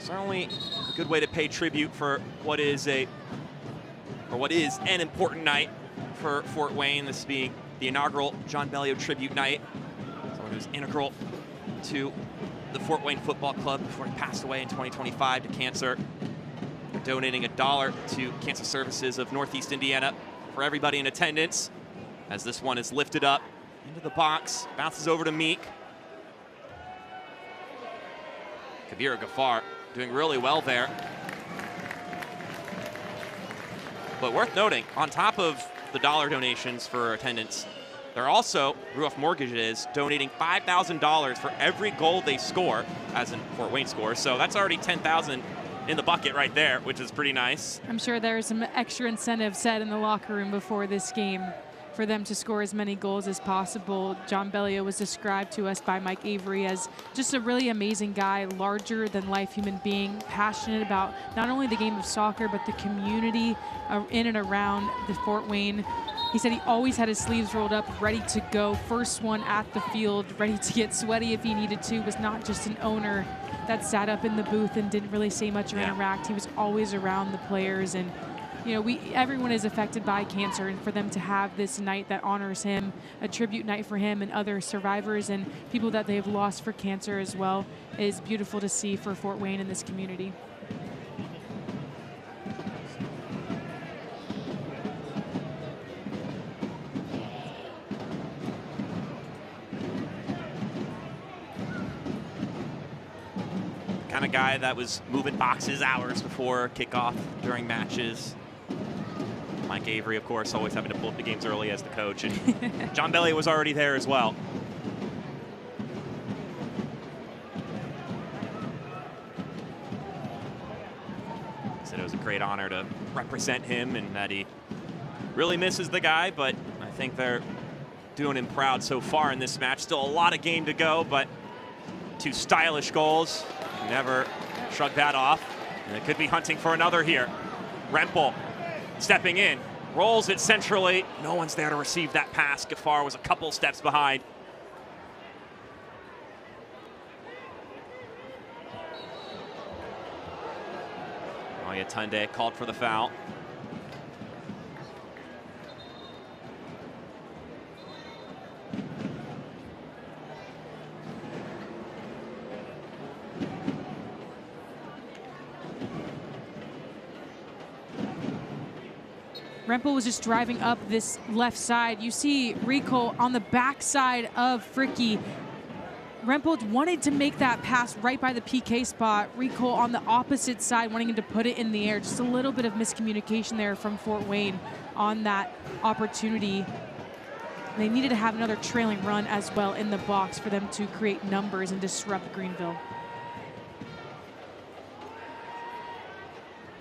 Certainly a good way to pay tribute for what is an important night for Fort Wayne, this being the inaugural John Bellio tribute night. Someone who's integral to the Fort Wayne Football Club before he passed away in 2025 to cancer. They're donating $1 to Cancer Services of Northeast Indiana for everybody in attendance, as this one is lifted up into the box, bounces over to Meek. Kabir Ghaffar doing really well there. But worth noting, on top of the $1 donations for attendance, they're also, Ruoff Mortgage is, donating $5,000 for every goal they score, as in Fort Wayne scores. So that's already $10,000 in the bucket right there, which is pretty nice. I'm sure there's some extra incentive set in the locker room before this game for them to score as many goals as possible. John Bellio was described to us by Mike Avery as just a really amazing guy, larger than life human being, passionate about not only the game of soccer, but the community in and around the Fort Wayne. He said he always had his sleeves rolled up, ready to go. First one at the field, ready to get sweaty if he needed to. Was not just an owner that sat up in the booth and didn't really say much or interact. He was always around the players, and you know, everyone is affected by cancer, and for them to have this night that honors him, a tribute night for him and other survivors and people that they've lost for cancer as well, is beautiful to see for Fort Wayne and this community. Kind of guy that was moving boxes hours before kickoff during matches. Mike Avery, of course, always having to pull up the games early as the coach. And John Bellio was already there as well. said it was a great honor to represent him and that he really misses the guy, but I think they're doing him proud so far in this match. Still a lot of game to go, but 2 stylish goals. Never shrug that off. And it could be hunting for another here. Rempel stepping in, rolls it centrally. No one's there to receive that pass. Gafar was a couple steps behind. Tunde called for the foul. Rempel was just driving up this left side. You see Rico on the backside of Fricky. Rempel wanted to make that pass right by the PK spot. Rico on the opposite side, wanting him to put it in the air. Just a little bit of miscommunication there from Fort Wayne on that opportunity. They needed to have another trailing run as well in the box for them to create numbers and disrupt Greenville.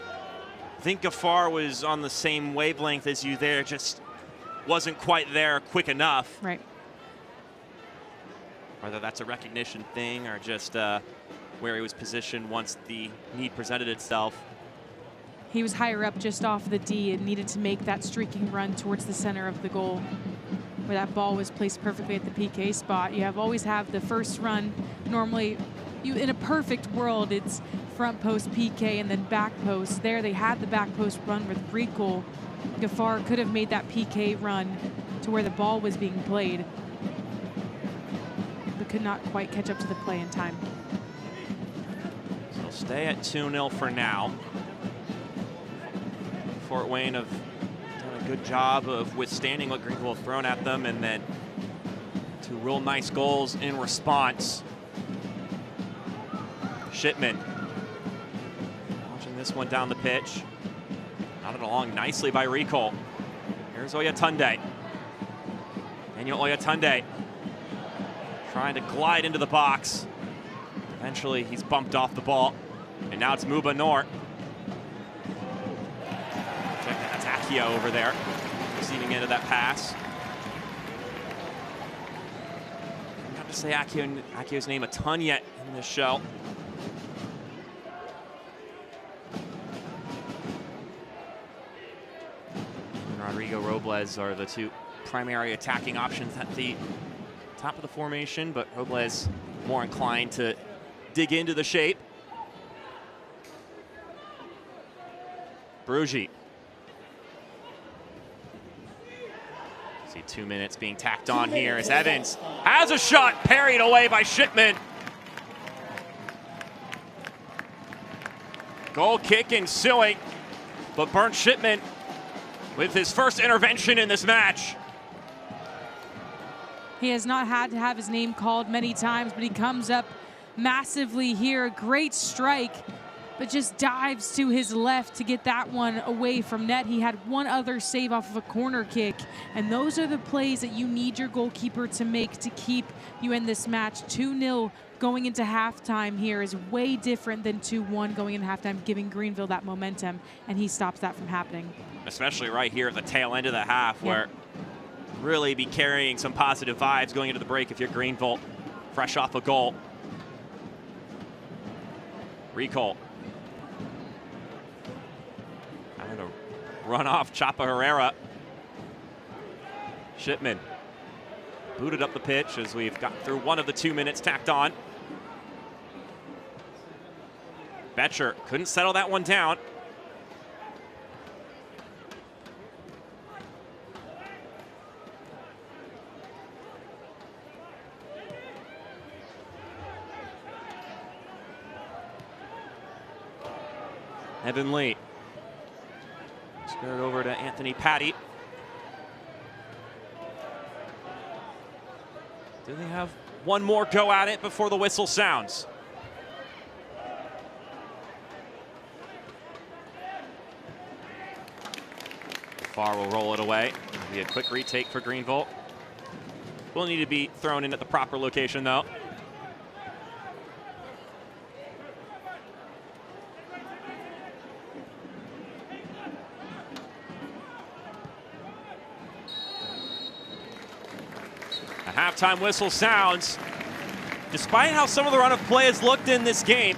I think Gafar was on the same wavelength as you there, just wasn't quite there quick enough. Right. Whether that's a recognition thing or just where he was positioned once the need presented itself. He was higher up just off the D and needed to make that streaking run towards the center of the goal where that ball was placed perfectly at the PK spot. You always have the first run. Normally, in a perfect world, it's front post PK and then back post. There they had the back post run with Rico. Gafar could have made that PK run to where the ball was being played, but could not quite catch up to the play in time. So stay at 2-0 for now. Fort Wayne have done a good job of withstanding what Greenville have thrown at them, and then 2 real nice goals in response. Shipman launching this one down the pitch. Nodded along nicely by Rico. Here's Oyatunde. Daniel Oyatunde trying to glide into the box. Eventually, he's bumped off the ball. And now it's Muba Noor. Check that's Akio over there, receiving end of that pass. I'm not to say Akio's name a ton yet in this show. Rodrigo Robles are the 2 primary attacking options at the top of the formation, but Robles more inclined to dig into the shape. Brugi. See 2 minutes being tacked on here as Evans has a shot parried away by Shipman. Goal kick ensuing, but Bernd Shipman with his first intervention in this match. He has not had to have his name called many times, but he comes up massively here. Great strike, but just dives to his left to get that one away from net. He had one other save off of a corner kick, and those are the plays that you need your goalkeeper to make to keep you in this match. 2-0 going into halftime here is way different than 2-1 going into halftime, giving Greenville that momentum, and he stops that from happening. Especially right here at the tail end of the half, where really be carrying some positive vibes going into the break if you're Greenville, fresh off a goal. Recall. Having to run off Chapa Herrera. Shipman booted up the pitch as we've got through one of the 2 minutes tacked on. Betcher couldn't settle that one down. Evan Lee. Squared over to Anthony Patty. Do they have one more go at it before the whistle sounds? Far will roll it away. It'll be a quick retake for Greenville. Will need to be thrown in at the proper location though. A halftime whistle sounds. Despite how some of the run of play has looked in this game,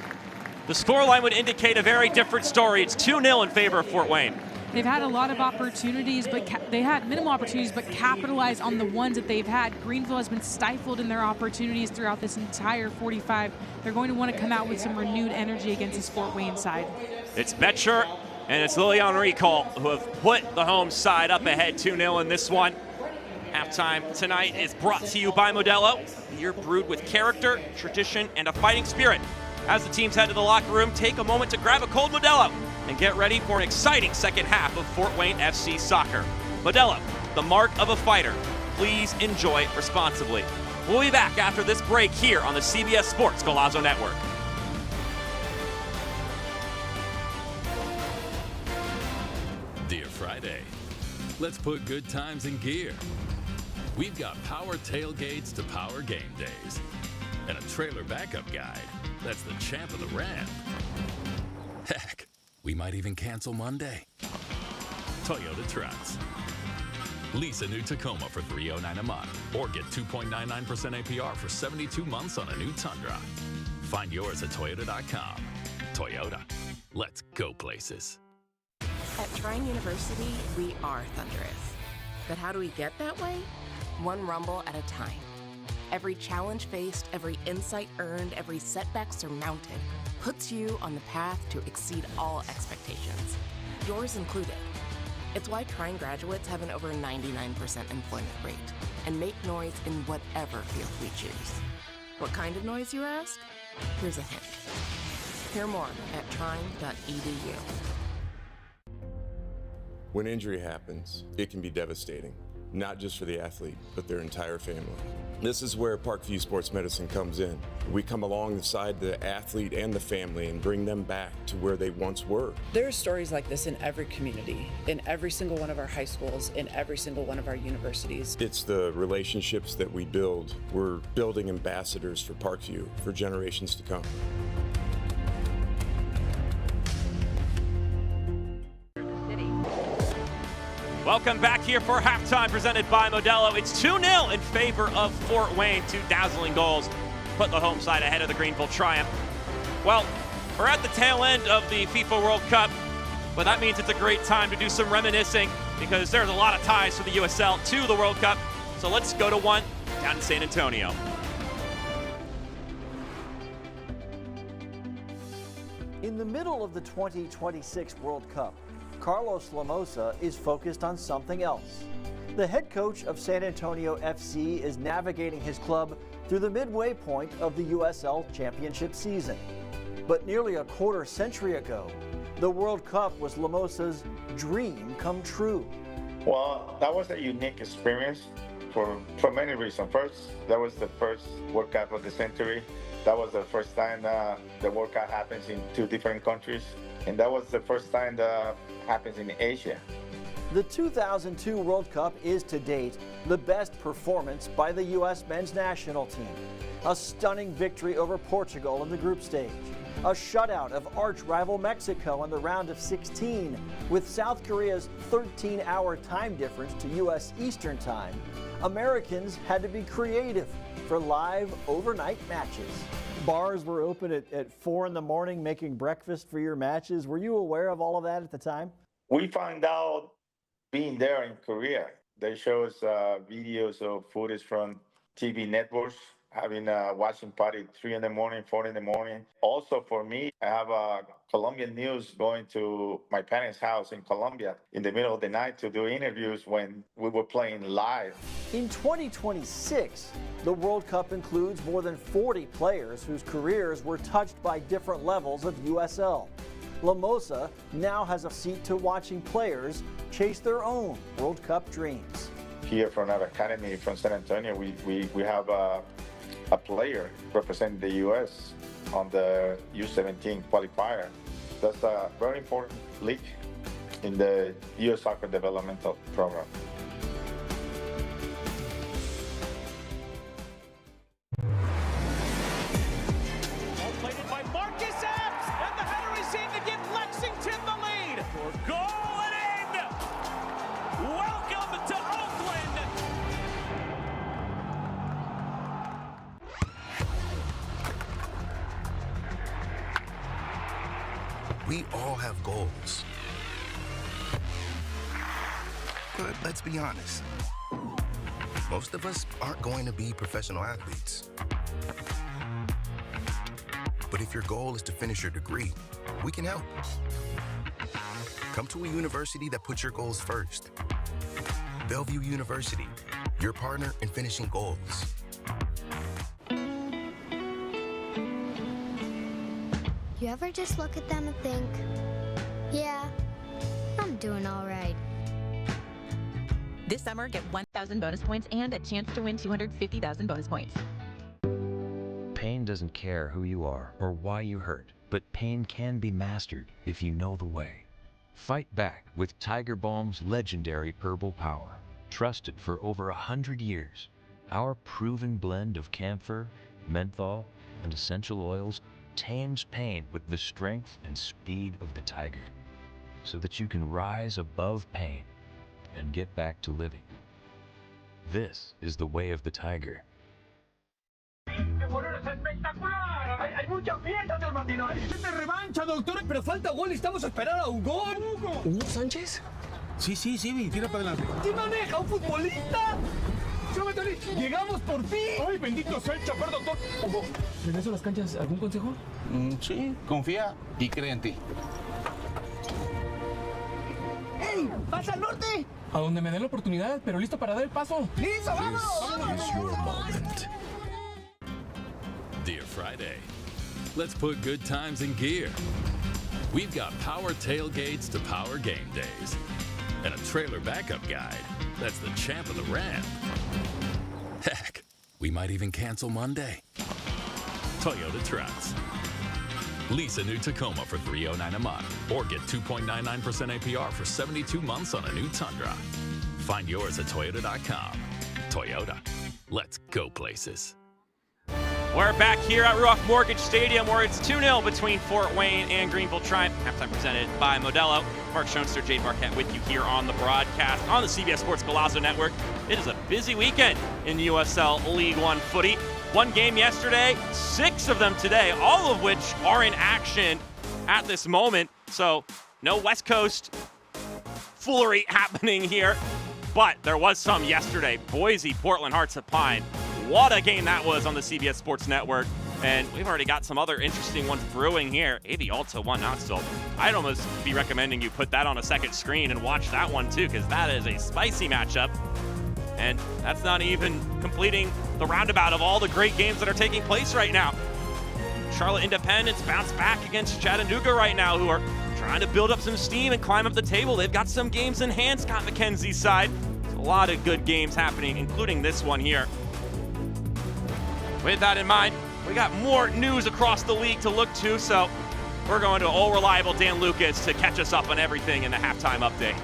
the scoreline would indicate a very different story. It's 2-0 in favor of Fort Wayne. They've had a lot of opportunities, but they had minimal opportunities, but capitalized on the ones that they've had. Greenville has been stifled in their opportunities throughout this entire 45. They're going to want to come out with some renewed energy against this Fort Wayne side. It's Betcher and it's Lilian Recall who have put the home side up ahead 2-0 in this one. Halftime tonight is brought to you by Modelo, a beer brewed with character, tradition, and a fighting spirit. As the teams head to the locker room, take a moment to grab a cold Modelo and get ready for an exciting second half of Fort Wayne FC soccer. Modelo, the mark of a fighter. Please enjoy responsibly. We'll be back after this break here on the CBS Sports Golazo Network. Dear Friday, let's put good times in gear. We've got power tailgates to power game days and a trailer backup guide that's the champ of the ramp. Heck, we might even cancel Monday. Toyota Trucks. Lease a new Tacoma for $309 a month or get 2.99% APR for 72 months on a new Tundra. Find yours at Toyota.com. Toyota, let's go places. At Trine University, we are thunderous. But how do we get that way? One rumble at a time. Every challenge faced, every insight earned, every setback surmounted puts you on the path to exceed all expectations, yours included. It's why Trine graduates have an over 99% employment rate and make noise in whatever field we choose. What kind of noise, you ask? Here's a hint. Hear more at trine.edu. When injury happens, it can be devastating, not just for the athlete, but their entire family. This is where Parkview Sports Medicine comes in. We come alongside the athlete and the family and bring them back to where they once were. There are stories like this in every community, in every single one of our high schools, in every single one of our universities. It's the relationships that we build. We're building ambassadors for Parkview for generations to come. Welcome back here for halftime presented by Modelo. It's 2-0 in favor of Fort Wayne. 2 dazzling goals put the home side ahead of the Greenville Triumph. Well, we're at the tail end of the FIFA World Cup, but that means it's a great time to do some reminiscing because there's a lot of ties for the USL to the World Cup. So let's go to one down in San Antonio. In the middle of the 2026 World Cup, Carlos Lamosa is focused on something else. The head coach of San Antonio FC is navigating his club through the midway point of the USL Championship season. But nearly a quarter century ago, the World Cup was Lamosa's dream come true. Well, that was a unique experience for many reasons. First, that was the first World Cup of the century. That was the first time the World Cup happens in 2 different countries. And that was the first time that happens in Asia. The 2002 World Cup is to date the best performance by the U.S. men's national team. A stunning victory over Portugal in the group stage. A shutout of arch rival Mexico in the round of 16. With South Korea's 13-hour time difference to U.S. Eastern Time, Americans had to be creative for live overnight matches. Bars were open at 4 in the morning making breakfast for your matches. Were you aware of all of that at the time? We found out being there in Korea. They show us videos of footage from TV networks, having a watching party at 3 in the morning, 4 in the morning. Also for me, I have Colombian news going to my parents' house in Colombia in the middle of the night to do interviews when we were playing live. In 2026, the World Cup includes more than 40 players whose careers were touched by different levels of USL. Lamosa now has a seat to watching players chase their own World Cup dreams. Here from our academy from San Antonio, we have a player representing the U.S. on the U17 qualifier. That's a very important league in the U.S. soccer developmental program. We all have goals. But let's be honest. Most of us aren't going to be professional athletes. But if your goal is to finish your degree, we can help. Come to a university that puts your goals first. Bellevue University, your partner in finishing goals. You ever just look at them and think, yeah, I'm doing all right. This summer, get 1,000 bonus points and a chance to win 250,000 bonus points. Pain doesn't care who you are or why you hurt, but pain can be mastered if you know the way. Fight back with Tiger Balm's legendary herbal power. Trusted for over 100 years, our proven blend of camphor, menthol, and essential oils tames pain with the strength and speed of the tiger, so that you can rise above pain and get back to living. This is the way of the tiger. Hay mucha fiesta, señor Martino. ¡Esta revancha, doctor! Pero falta gol, estamos a esperar a Hugo. ¿Hugo Sánchez? Sí, tira para adelante. ¿Quién maneja? ¿Un futbolista? ¡Súbete! ¡Llegamos por fin! ¡Ay, bendito sea el chapar, doctor! Hugo, ¿regreso a las canchas? ¿Algún consejo? Sí, confía y cree en ti. ¡Ey! ¡Vas al norte! A donde me dé la oportunidad, pero listo para dar el paso. ¡Listo, vamos! This is your moment. Dear Friday, let's put good times in gear. We've got power tailgates to power game days and a trailer backup guide that's the champ of the ramp. Heck, we might even cancel Monday. Toyota Trucks. Lease a new Tacoma for $309 a month or get 2.99% APR for 72 months on a new Tundra. Find yours at Toyota.com. Toyota. Let's go places. We're back here at Ruoff Mortgage Stadium where it's 2-0 between Fort Wayne and Greenville Triumph. Halftime presented by Modelo. Mark Schoenster, Jade Marquette with you here on the broadcast on the CBS Sports Golazo Network. It is a busy weekend in USL League One footy. One game yesterday, 6 of them today, all of which are in action at this moment. So no West Coast foolery happening here, but there was some yesterday. Boise, Portland, Hearts of Pine. What a game that was on the CBS Sports Network. And we've already got some other interesting ones brewing here. AV Alta won Knoxville. I'd almost be recommending you put that on a second screen and watch that one too, because that is a spicy matchup. And that's not even completing the roundabout of all the great games that are taking place right now. Charlotte Independence bounced back against Chattanooga right now, who are trying to build up some steam and climb up the table. They've got some games in hand, Scott McKenzie's side. There's a lot of good games happening, including this one here. With that in mind, we got more news across the league to look to, so we're going to all reliable Dan Lucas to catch us up on everything in the halftime update.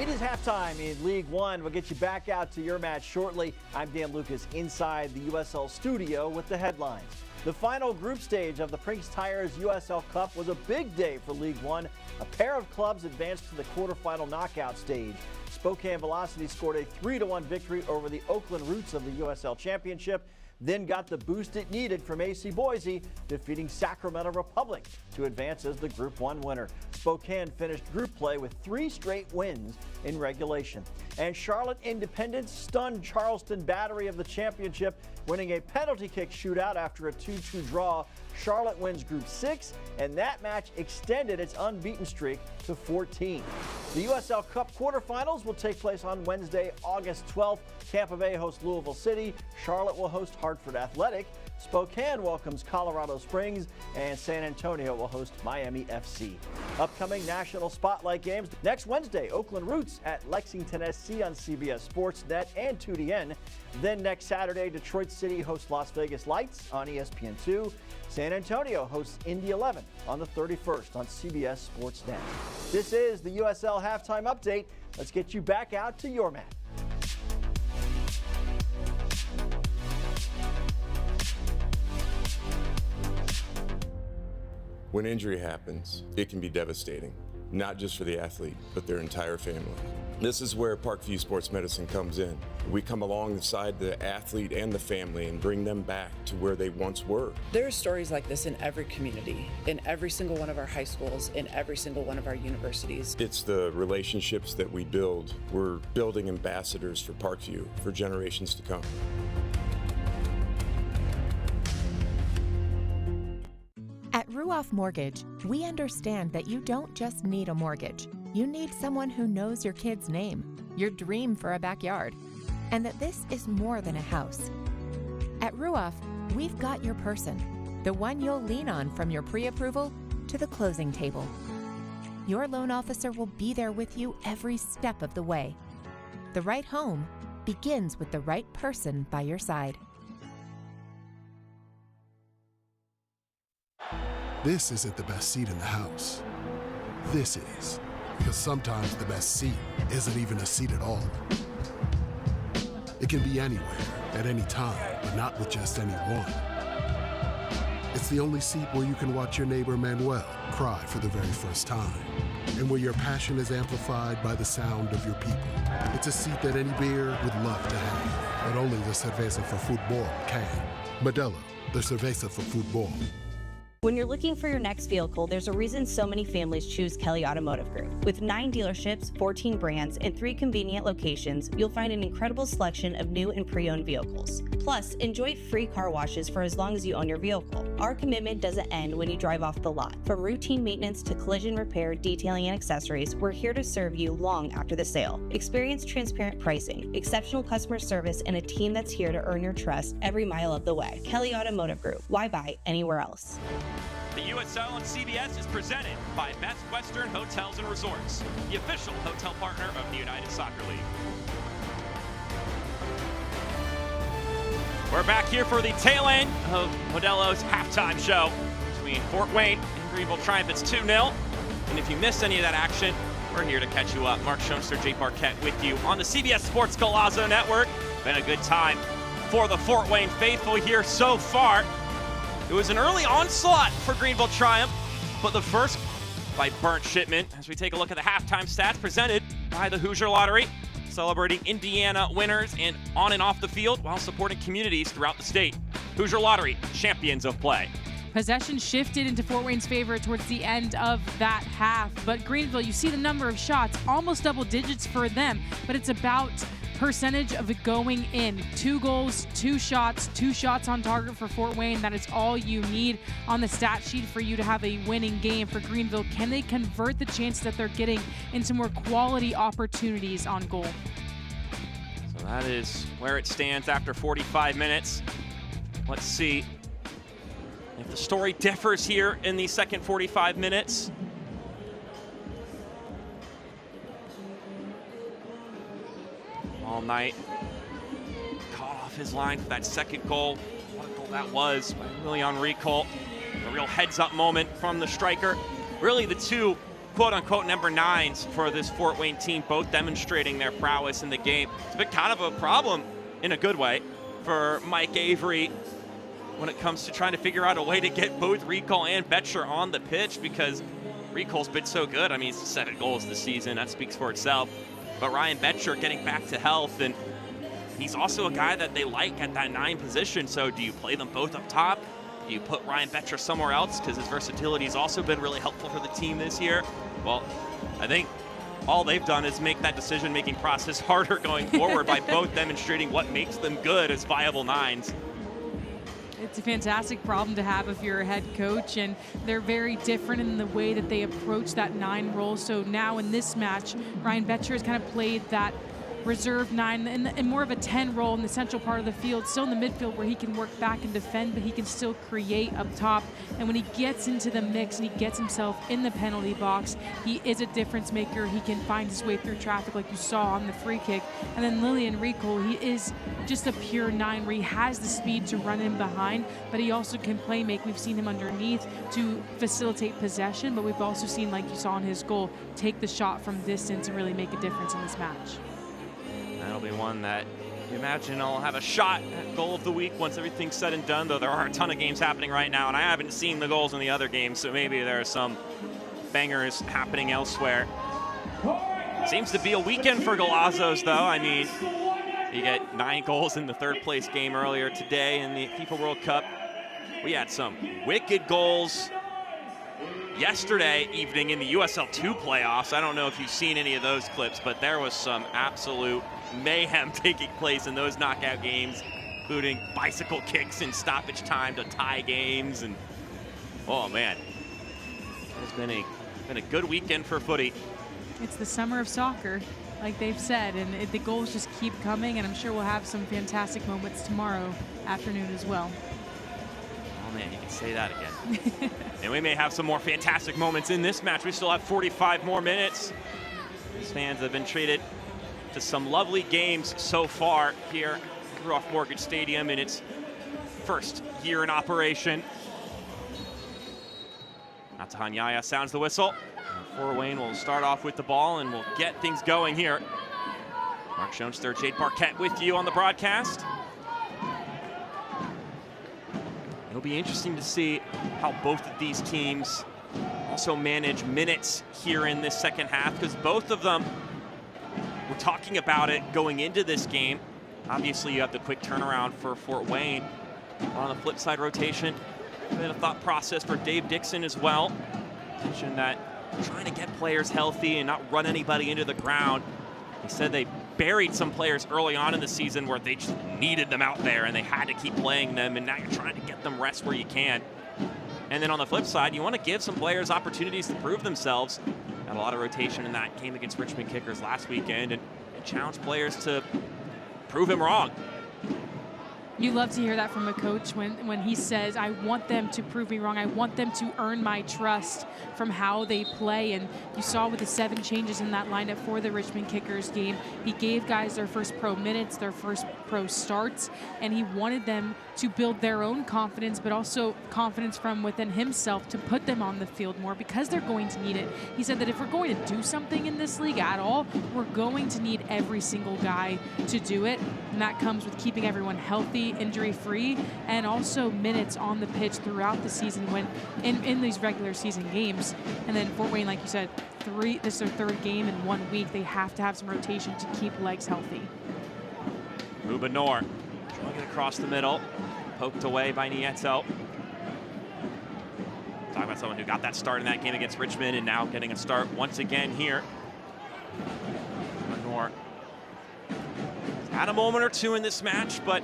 It is halftime in League One. We'll get you back out to your match shortly. I'm Dan Lucas inside the USL studio with the headlines. The final group stage of the Prince Tires USL Cup was a big day for League One. A pair of clubs advanced to the quarterfinal knockout stage. Spokane Velocity scored a 3-1 victory over the Oakland Roots of the USL Championship, then got the boost it needed from AC Boise, defeating Sacramento Republic to advance as the Group 1 winner. Spokane finished group play with 3 straight wins in regulation. And Charlotte Independence stunned Charleston Battery of the championship, winning a penalty kick shootout after a 2-2 draw. Charlotte wins Group 6, and that match extended its unbeaten streak to 14. The USL Cup quarterfinals will take place on Wednesday, August 12th. Tampa Bay hosts Louisville City. Charlotte will host Hartford Athletic. Spokane welcomes Colorado Springs, and San Antonio will host Miami FC. Upcoming national spotlight games next Wednesday, Oakland Roots at Lexington SC on CBS Sportsnet and 2DN. Then next Saturday, Detroit City hosts Las Vegas Lights on ESPN2. San Antonio hosts Indy 11 on the 31st on CBS Sportsnet. This is the USL Halftime Update. Let's get you back out to your match. When injury happens, it can be devastating, not just for the athlete, but their entire family. This is where Parkview Sports Medicine comes in. We come alongside the athlete and the family and bring them back to where they once were. There are stories like this in every community, in every single one of our high schools, in every single one of our universities. It's the relationships that we build. We're building ambassadors for Parkview for generations to come. At Ruoff Mortgage, we understand that you don't just need a mortgage. You need someone who knows your kid's name, your dream for a backyard, and that this is more than a house. At Ruoff, we've got your person, the one you'll lean on from your pre-approval to the closing table. Your loan officer will be there with you every step of the way. The right home begins with the right person by your side. This isn't the best seat in the house. This is. Because sometimes the best seat isn't even a seat at all. It can be anywhere, at any time, but not with just anyone. It's the only seat where you can watch your neighbor Manuel cry for the very first time, and where your passion is amplified by the sound of your people. It's a seat that any beer would love to have, but only the cerveza for football can. Modelo, the cerveza for football. When you're looking for your next vehicle, there's a reason so many families choose Kelly Automotive Group. With 9 dealerships, 14 brands, and 3 convenient locations, you'll find an incredible selection of new and pre-owned vehicles. Plus, enjoy free car washes for as long as you own your vehicle. Our commitment doesn't end when you drive off the lot. From routine maintenance to collision repair, detailing, and accessories, we're here to serve you long after the sale. Experience transparent pricing, exceptional customer service, and a team that's here to earn your trust every mile of the way. Kelly Automotive Group. Why buy anywhere else? The USL on CBS is presented by Best Western Hotels and Resorts, the official hotel partner of the United Soccer League. We're back here for the tail end of Modelo's halftime show between Fort Wayne and Greenville Triumph. It's 2-0. And if you missed any of that action, we're here to catch you up. Mark Schoenster, Jay Barquette with you on the CBS Sports Golazo Network. Been a good time for the Fort Wayne faithful here so far. It was an early onslaught for Greenville Triumph, but the first by Burnt Shipment as we take a look at the halftime stats presented by the Hoosier Lottery, celebrating Indiana winners and on and off the field while supporting communities throughout the state. Hoosier Lottery, champions of play. Possession shifted into Fort Wayne's favor towards the end of that half, but Greenville, you see the number of shots, almost double digits for them, but it's about percentage of it going in. 2 goals, 2 shots, 2 shots on target for Fort Wayne. That is all you need on the stat sheet for you to have a winning game for Greenville. Can they convert the chance that they're getting into more quality opportunities on goal? So that is where it stands after 45 minutes. Let's see if the story differs here in the second 45 minutes. All night, caught off his line for that second goal. What a goal that was by Willian Ricoll. A real heads-up moment from the striker. Really the two quote-unquote number 9s for this Fort Wayne team, both demonstrating their prowess in the game. It's been kind of a problem, in a good way, for Mike Avery when it comes to trying to figure out a way to get both Ricoll and Betcher on the pitch, because Ricoll's been so good. I mean, it's 7 goals this season. That speaks for itself. But Ryan Betcher getting back to health, and he's also a guy that they like at that 9 position. So do you play them both up top? Do you put Ryan Betcher somewhere else? Because his versatility has also been really helpful for the team this year. Well, I think all they've done is make that decision-making process harder going forward by both demonstrating what makes them good as viable 9s. It's a fantastic problem to have if you're a head coach, and they're very different in the way that they approach that 9 role. So now in this match, Ryan Betcher has kind of played that reserve 9 in more of a 10 role in the central part of the field, still in the midfield where he can work back and defend, but he can still create up top. And when he gets into the mix and he gets himself in the penalty box, he is a difference maker. He can find his way through traffic like you saw on the free kick. And then Lillian Ricoll, he is just a pure 9 where he has the speed to run in behind, but he also can play make. We've seen him underneath to facilitate possession, but we've also seen, like you saw in his goal, take the shot from distance and really make a difference in this match. That'll be one that you imagine will have a shot at goal of the week once everything's said and done, though there are a ton of games happening right now, and I haven't seen the goals in the other games, so maybe there are some bangers happening elsewhere. Seems to be a weekend for Golazzos, though. I mean, you get 9 goals in the third-place game earlier today in the FIFA World Cup. We had some wicked goals yesterday evening in the USL 2 playoffs. I don't know if you've seen any of those clips, but there was some absolute mayhem taking place in those knockout games, including bicycle kicks in stoppage time to tie games. And oh man, it's been a good weekend for footy. It's the summer of soccer, like they've said, and the goals just keep coming, and I'm sure we'll have some fantastic moments tomorrow afternoon as well. Oh man, you can say that again. And we may have some more fantastic moments in this match. We still have 45 more minutes. These fans have been treated to some lovely games so far here at Ruoff Mortgage Stadium in its first year in operation. Natahan Yaya sounds the whistle. Fort Wayne will start off with the ball and we'll get things going here. Mark Schoenster, Jade Barquette with you on the broadcast. It'll be interesting to see how both of these teams also manage minutes here in this second half, because both of them were talking about it going into this game. Obviously, you have the quick turnaround for Fort Wayne. On the flip side, rotation, a bit of thought process for Dave Dixon as well. Mentioned that trying to get players healthy and not run anybody into the ground. He said they buried some players early on in the season where they just needed them out there and they had to keep playing them, and now you're trying to get them rest where you can. And then on the flip side, you want to give some players opportunities to prove themselves. Had a lot of rotation in that game against Richmond Kickers last weekend, and challenge players to prove him wrong. You love to hear that from a coach when he says, I want them to prove me wrong. I want them to earn my trust from how they play. And you saw with the 7 changes in that lineup for the Richmond Kickers game, he gave guys their first pro minutes, their first pro starts, and he wanted them to build their own confidence, but also confidence from within himself to put them on the field more, because they're going to need it. He said that if we're going to do something in this league at all, we're going to need every single guy to do it. And that comes with keeping everyone healthy, injury-free, and also minutes on the pitch throughout the season when in these regular season games. And then Fort Wayne, like you said, this is their 3rd game in 1 week. They have to have some rotation to keep legs healthy. Rubenor trying it across the middle, poked away by Nieto. Talk about someone who got that start in that game against Richmond and now getting a start once again here. Rubenor had a moment or two in this match, but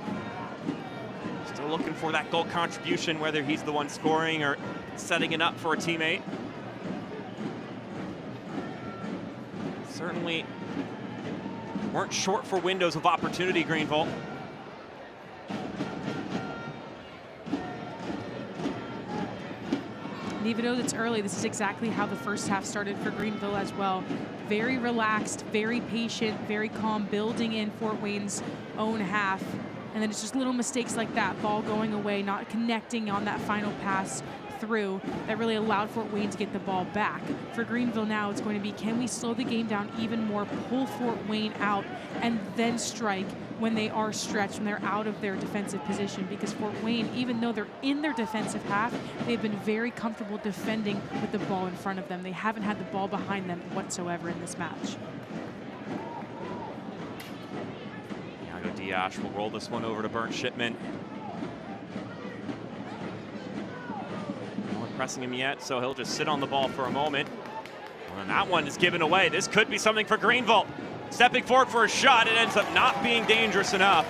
still looking for that goal contribution, whether he's the one scoring or setting it up for a teammate. Certainly weren't short for windows of opportunity, Greenville. And even though it's early, this is exactly how the first half started for Greenville as well. Very relaxed, very patient, very calm, building in Fort Wayne's own half. And then it's just little mistakes like that, ball going away, not connecting on that final pass through, that really allowed Fort Wayne to get the ball back. For Greenville now, it's going to be, can we slow the game down even more, pull Fort Wayne out, and then strike when they are stretched, when they're out of their defensive position? Because Fort Wayne, even though they're in their defensive half, they've been very comfortable defending with the ball in front of them. They haven't had the ball behind them whatsoever in this match. Iago Dias will roll this one over to Bernd Shipman. No one pressing him yet, so he'll just sit on the ball for a moment. And that one is given away. This could be something for Greenville. Stepping forward for a shot, it ends up not being dangerous enough.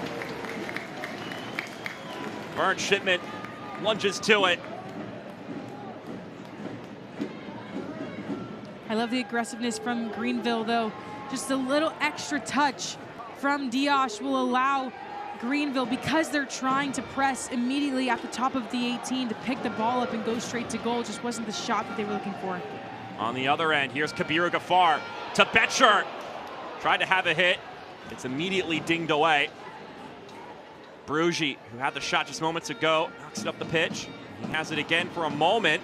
Bernd Shipman lunges to it. I love the aggressiveness from Greenville, though. Just a little extra touch from Dias will allow Greenville, because they're trying to press immediately at the top of the 18, to pick the ball up and go straight to goal. Just wasn't the shot that they were looking for. On the other end, here's Kabiru Ghaffar to Betcher. Tried to have a hit. It's immediately dinged away. Brugi, who had the shot just moments ago, knocks it up the pitch. He has it again for a moment.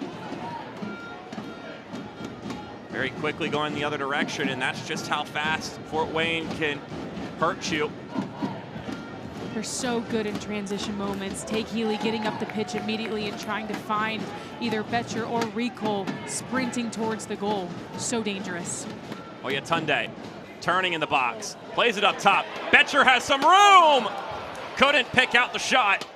Very quickly going the other direction, and that's just how fast Fort Wayne can hurt you. They're so good in transition moments. Take Healy getting up the pitch immediately and trying to find either Betcher or Recol sprinting towards the goal. So dangerous. Oyatunde turning in the box, plays it up top. Betcher has some room! Couldn't pick out the shot.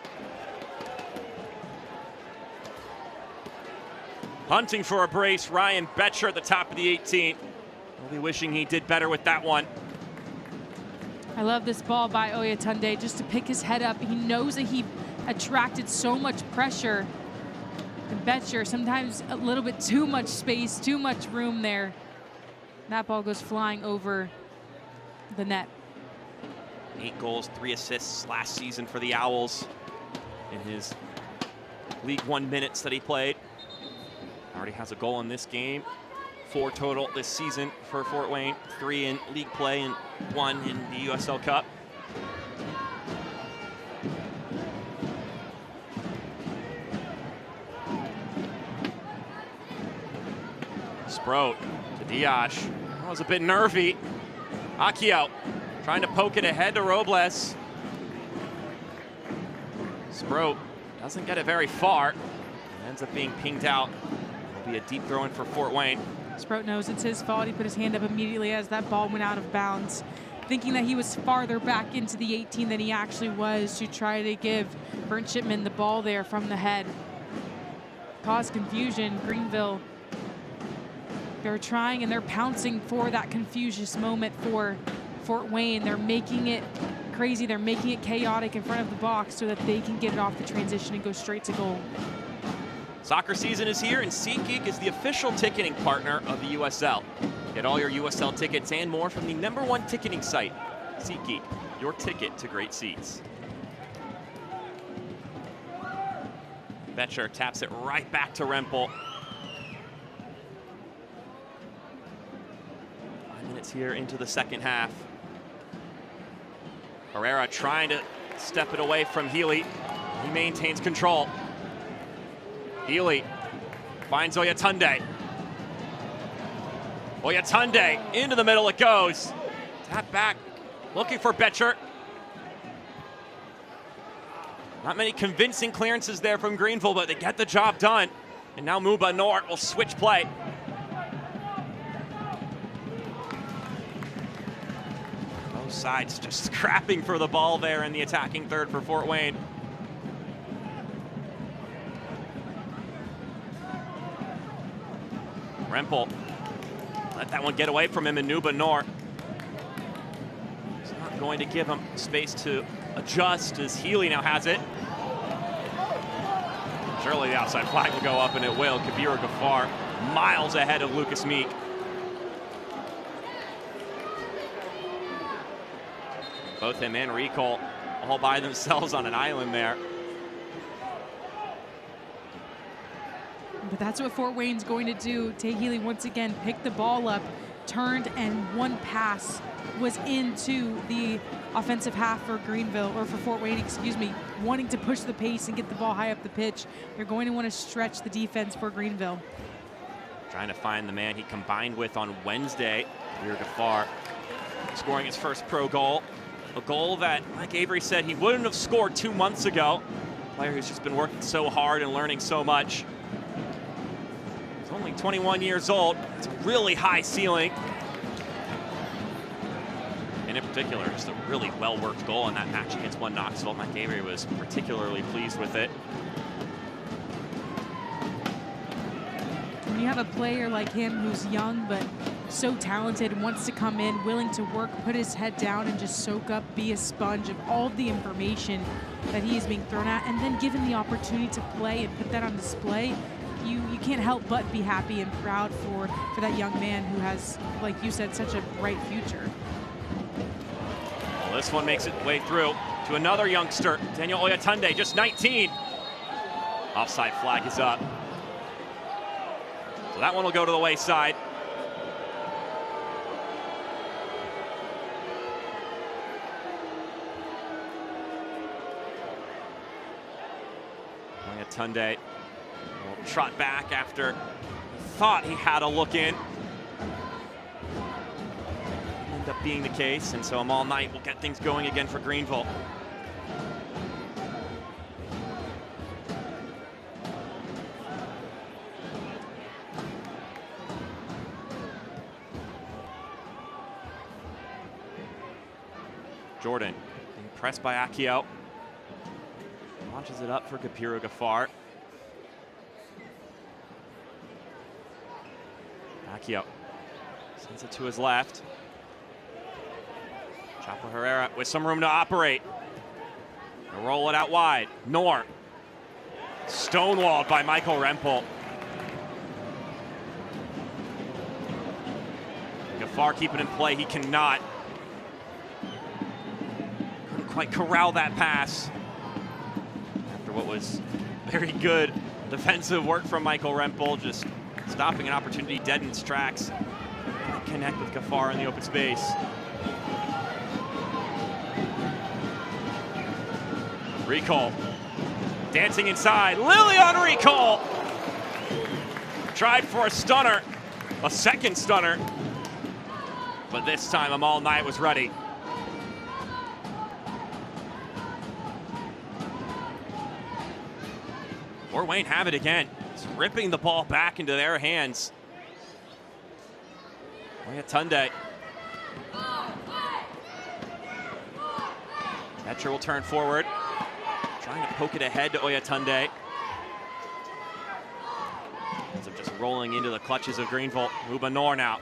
Hunting for a brace, Ryan Betcher at the top of the 18. We'll be wishing he did better with that one. I love this ball by Oyatunde just to pick his head up. He knows that he attracted so much pressure. And Betcher, sometimes a little bit too much space, too much room there. That ball goes flying over the net. 8 goals, 3 assists last season for the Owls in his League One minutes that he played. Already has a goal in this game. 4 total this season for Fort Wayne. 3 in league play and 1 in the USL Cup. Sproat to Diash. That was a bit nervy. Akio trying to poke it ahead to Robles. Sproat doesn't get it very far. It ends up being pinged out. It'll be a deep throw in for Fort Wayne. Sproat knows it's his fault. He put his hand up immediately as that ball went out of bounds, thinking that he was farther back into the 18 than he actually was to try to give Brent Shipman the ball there from the head. Caused confusion. Greenville, they're trying and they're pouncing for that confucius moment for Fort Wayne. They're making it crazy. They're making it chaotic in front of the box so that they can get it off the transition and go straight to goal. Soccer season is here, and SeatGeek is the official ticketing partner of the USL. Get all your USL tickets and more from the #1 ticketing site, SeatGeek, your ticket to great seats. Betcher taps it right back to Rempel. 5 minutes here into the second half. Herrera trying to step it away from Healy. He maintains control. Healy finds Oyatunde. Oyatunde into the middle it goes. Tap back, looking for Betcher. Not many convincing clearances there from Greenville, but they get the job done. And now Muba Nort will switch play. Both sides just scrapping for the ball there in the attacking third for Fort Wayne. Rempel let that one get away from him, and Nuba Nort is not going to give him space to adjust as Healy now has it. Surely the outside flag will go up, and it will. Kabir Ghaffar miles ahead of Lucas Meek. Both him and Recol all by themselves on an island there. But that's what Fort Wayne's going to do. Tay Healy once again picked the ball up, turned, and one pass was into the offensive half for Greenville, or for Fort Wayne, excuse me, wanting to push the pace and get the ball high up the pitch. They're going to want to stretch the defense for Greenville. Trying to find the man he combined with on Wednesday, Kabir Ghaffar, scoring his first pro goal. A goal that, like Avery said, he wouldn't have scored 2 months ago. A player who's just been working so hard and learning so much. He's only 21 years old. It's a really high ceiling. And in particular, just a really well-worked goal in that match against One Knoxville. Mike Avery was particularly pleased with it. When you have a player like him who's young but so talented and wants to come in, willing to work, put his head down and just soak up, be a sponge of all the information that he is being thrown at, and then given the opportunity to play and put that on display, you can't help but be happy and proud for that young man who has, like you said, such a bright future. Well, this one makes its way through to another youngster, Daniel Oyatunde, just 19. Offside flag is up. So that one will go to the wayside. Oyatunde will trot back after he thought he had a look in. Ended up being the case, and so Amal Knight will get things going again for Greenville. Jordan being pressed by Akio. Launches it up for Kapiru Gafar. Akio sends it to his left. Chapo Herrera with some room to operate. They'll roll it out wide. Nor. Stonewalled by Michael Rempel. Gafar keeping in play. He cannot. Couldn't quite corral that pass. After what was very good defensive work from Michael Rempel, just stopping an opportunity dead in its tracks. Can't connect with Gafar in the open space. Recall. Dancing inside. Lilian Recall. Tried for a stunner. A second stunner. But this time Amal Knight was ready. Fort Wayne have it again. It's ripping the ball back into their hands. Oyatunde. Etcher will turn forward. Trying to poke it ahead to Oyatunde. Ends up just rolling into the clutches of Greenville. Ruben Nor now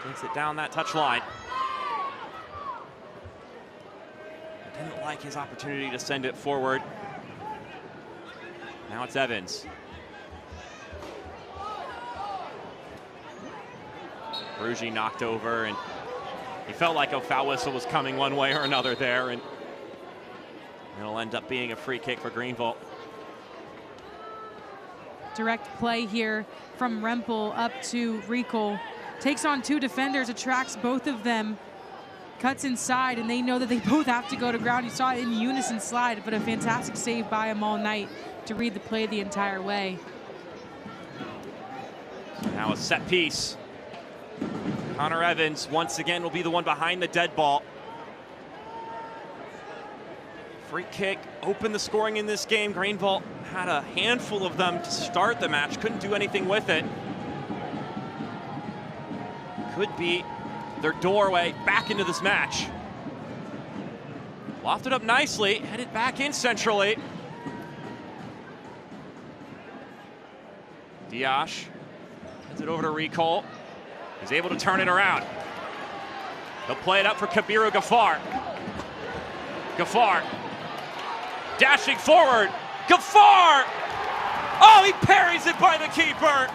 takes it down that touch line. Didn't like his opportunity to send it forward. Now it's Evans. Brugi knocked over, and he felt like a foul whistle was coming one way or another there, and it'll end up being a free kick for Greenville. Direct play here from Rempel up to Recall. Takes on two defenders, attracts both of them, cuts inside, and they know that they both have to go to ground. You saw it in unison slide, but a fantastic save by Amal Knight to read the play the entire way. Now a set piece. Connor Evans once again will be the one behind the dead ball. Free kick opened the scoring in this game. Greenville had a handful of them to start the match, couldn't do anything with it. Could be their doorway back into this match. Lofted up nicely, headed back in centrally. Diash heads it over to Recall. He's able to turn it around. He'll play it up for Kabiru Gafar. Gafar dashing forward. Gafar! Oh, he parries it by the keeper.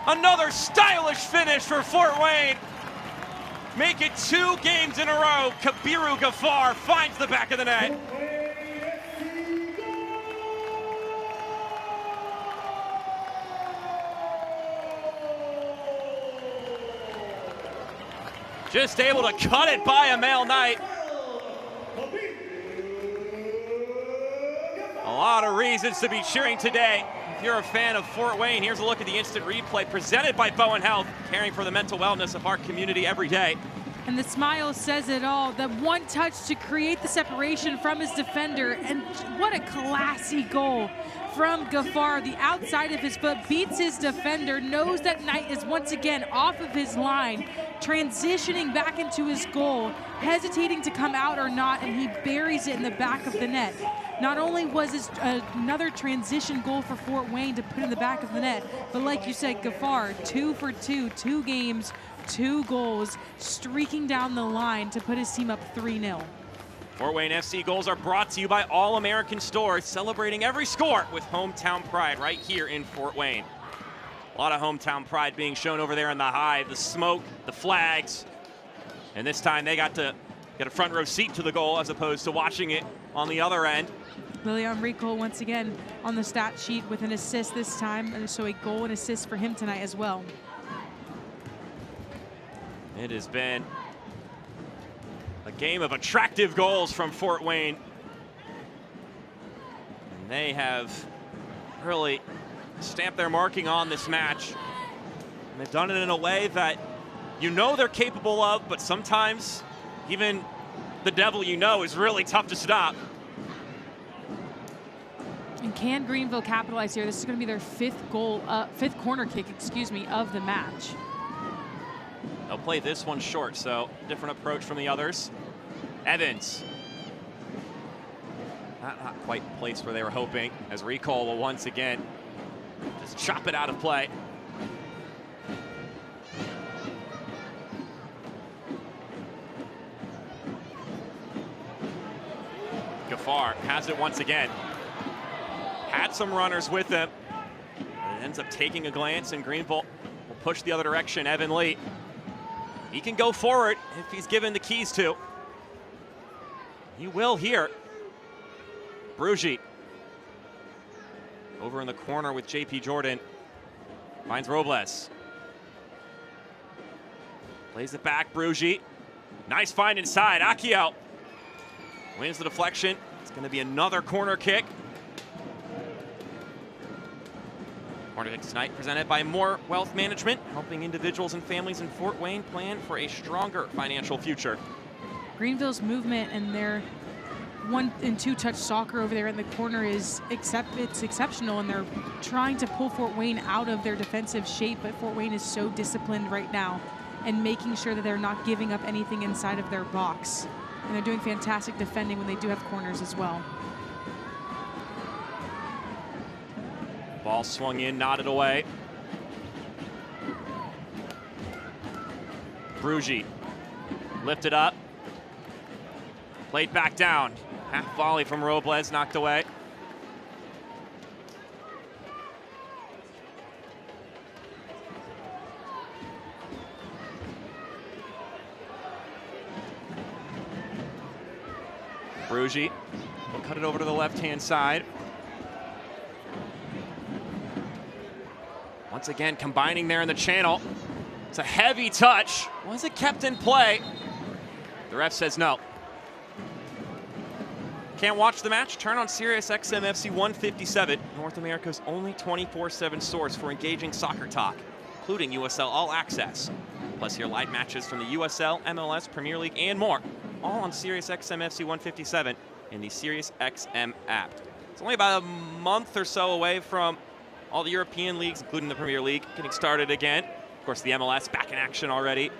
Another stylish finish for Fort Wayne. Make it 2 games in a row. Kabiru Gafar finds the back of the net. Just able to cut it by Amal Knight. A lot of reasons to be cheering today. If you're a fan of Fort Wayne, here's a look at the instant replay presented by Bowen Health, caring for the mental wellness of our community every day. And the smile says it all. That one touch to create the separation from his defender. And what a classy goal from Gafar. The outside of his foot beats his defender, knows that Knight is once again off of his line, transitioning back into his goal, hesitating to come out or not, and he buries it in the back of the net. Not only was this another transition goal for Fort Wayne to put in the back of the net, but like you said, Gafar, 2 for 2, 2 games, 2 goals, streaking down the line to put his team up 3-0. Fort Wayne FC goals are brought to you by All American Stores, celebrating every score with hometown pride right here in Fort Wayne. A lot of hometown pride being shown over there in the Hive, the smoke, the flags, and this time they got to get a front row seat to the goal as opposed to watching it on the other end. Lilian Recall once again on the stat sheet with an assist this time, and so a goal and assist for him tonight as well. It has been a game of attractive goals from Fort Wayne. And they have really stamped their marking on this match. And they've done it in a way that you know they're capable of, but sometimes even the devil you know is really tough to stop. And can Greenville capitalize here? This is going to be their fifth corner kick, of the match. They'll play this one short, so different approach from the others. Evans. Not quite the place where they were hoping, as Recall will once again just chop it out of play. Gaffar has it once again. Had some runners with him, but it ends up taking a glance, and Greenville will push the other direction. Evan Lee. He can go forward if he's given the keys to. He will here. Brugi. Over in the corner with JP Jordan. Finds Robles. Plays it back, Brugi. Nice find inside. Akio wins the deflection. It's going to be another corner kick. Corner kick tonight presented by More Wealth Management, helping individuals and families in Fort Wayne plan for a stronger financial future. Greenville's movement and their 1- and 2-touch soccer over there in the corner is exceptional, and they're trying to pull Fort Wayne out of their defensive shape, but Fort Wayne is so disciplined right now and making sure that they're not giving up anything inside of their box. And they're doing fantastic defending when they do have corners as well. Ball swung in, nodded away. Brugi lifted up. Played back down. Half volley from Robles, knocked away. Brugi will cut it over to the left-hand side. Once again, combining there in the channel. It's a heavy touch. Was it kept in play? The ref says no. Can't watch the match? Turn on Sirius XM FC 157, North America's only 24/7 source for engaging soccer talk, including USL All Access. Plus hear live matches from the USL, MLS, Premier League, and more, all on Sirius XM FC 157 in the Sirius XM app. It's only about a month or so away from all the European leagues, including the Premier League, getting started again. Of course, the MLS back in action already.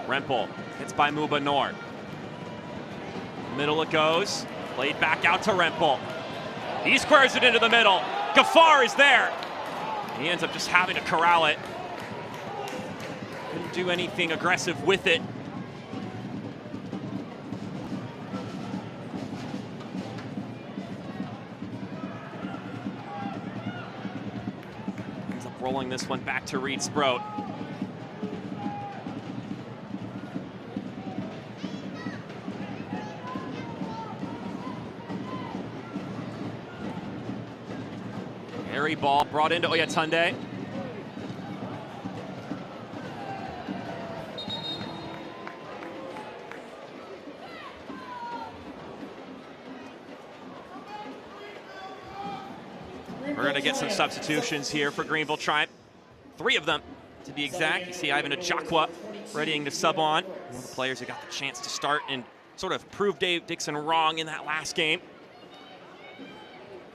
Rempel hits by Muba Noor. Middle it goes. Played back out to Rempel. He squares it into the middle. Gaffar is there. He ends up just having to corral it. Couldn't do anything aggressive with it. Ends up rolling this one back to Reed Sproat. Airy ball brought into Oyatunde. We're going to get some substitutions here for Greenville Triumph. 3 of them, to be exact. You see Ivan Achakwa readying to sub on. One of the players who got the chance to start and sort of prove Dave Dixon wrong in that last game.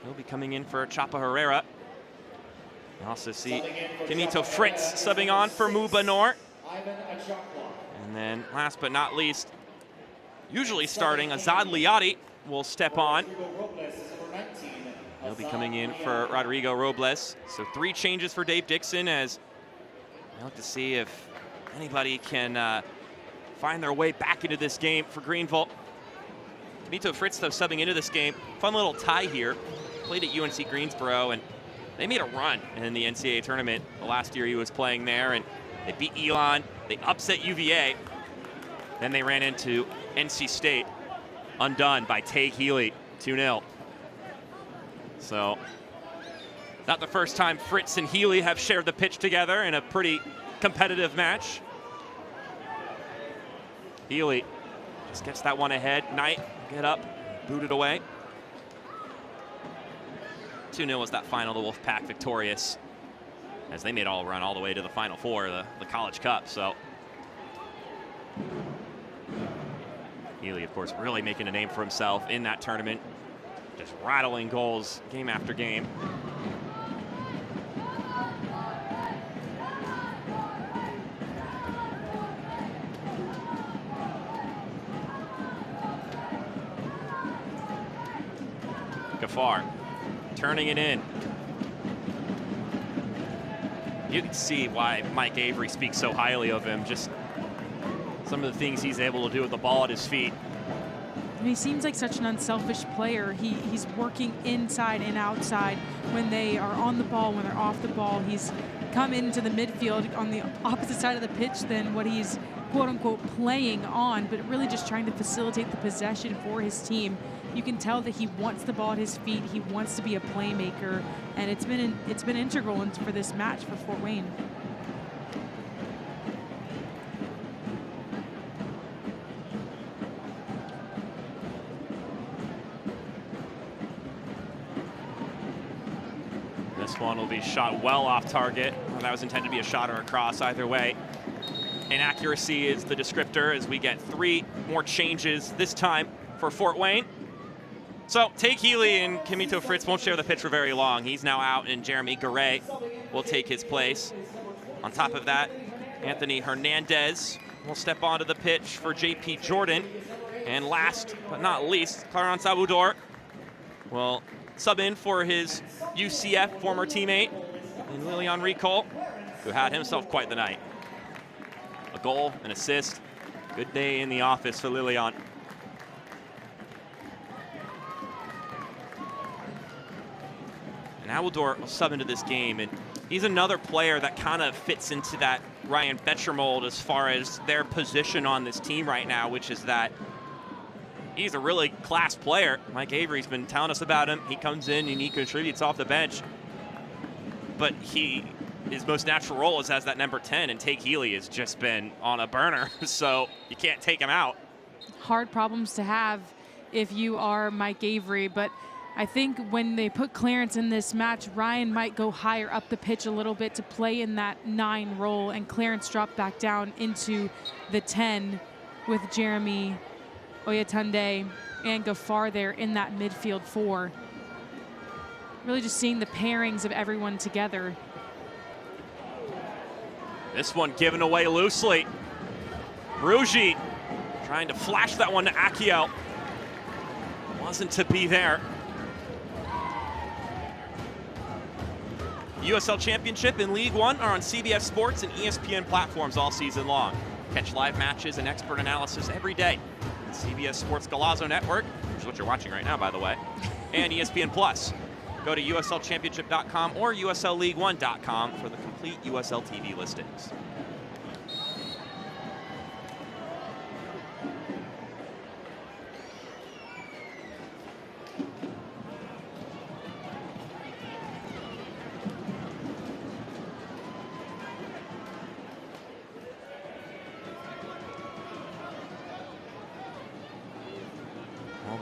He'll be coming in for Chapa Herrera. You also see Kimito Fritz subbing on for Muba Noor. And then last but not least, usually starting, Azad Liati will step on. He'll be coming in for Rodrigo Robles. So 3 changes for Dave Dixon, as I look to see if anybody can find their way back into this game for Greenville. Kimito Fritz, though, subbing into this game. Fun little tie here. Played at UNC Greensboro, and they made a run in the NCAA tournament the last year he was playing there, and they beat Elon. They upset UVA. Then they ran into NC State, undone by Tay Healy, 2-0. So, not the first time Fritz and Healy have shared the pitch together in a pretty competitive match. Healy just gets that one ahead. Knight, get up, boot it away. 2-0 was that final, the Wolfpack victorious, as they made run all the way to the Final Four, the College Cup. So Healy, of course, really making a name for himself in that tournament, just rattling goals game after game. Gafar turning it in. You can see why Mike Avery speaks so highly of him, just some of the things he's able to do with the ball at his feet. And he seems like such an unselfish player. He's working inside and outside when they are on the ball, when they're off the ball. He's come into the midfield on the opposite side of the pitch than what he's quote-unquote playing on, but really just trying to facilitate the possession for his team. You can tell that he wants the ball at his feet. He wants to be a playmaker, and it's been integral for this match for Fort Wayne. This one will be shot well off target. Well, that was intended to be a shot or a cross, either way. Inaccuracy is the descriptor as we get 3 more changes this time for Fort Wayne. So Take Healy and Kimito Fritz won't share the pitch for very long. He's now out, and Jeremy Garay will take his place. On top of that, Anthony Hernandez will step onto the pitch for JP Jordan. And last but not least, Clarence Abudor will sub in for his UCF former teammate in Lilian Ricol, who had himself quite the night. A goal, an assist. Good day in the office for Lilian. And Abudor will sub into this game, and he's another player that kind of fits into that Ryan Betcher mold as far as their position on this team right now, which is that he's a really class player. Mike Avery's been telling us about him. He comes in and he contributes off the bench, but his most natural role is as that number 10, and Take Healy has just been on a burner, so you can't take him out. Hard problems to have if you are Mike Avery, but I think when they put Clarence in this match, Ryan might go higher up the pitch a little bit to play in that 9 role, and Clarence dropped back down into the 10 with Jeremy Oyatunde and Gafar there in that midfield 4. Really just seeing the pairings of everyone together. This one given away loosely. Rugi trying to flash that one to Akio. Wasn't to be there. USL Championship and League One are on CBS Sports and ESPN platforms all season long. Catch live matches and expert analysis every day. CBS Sports Golazo Network, which is what you're watching right now, by the way, and ESPN Plus. Go to USLChampionship.com or USLLeague1.com for the complete USL TV listings.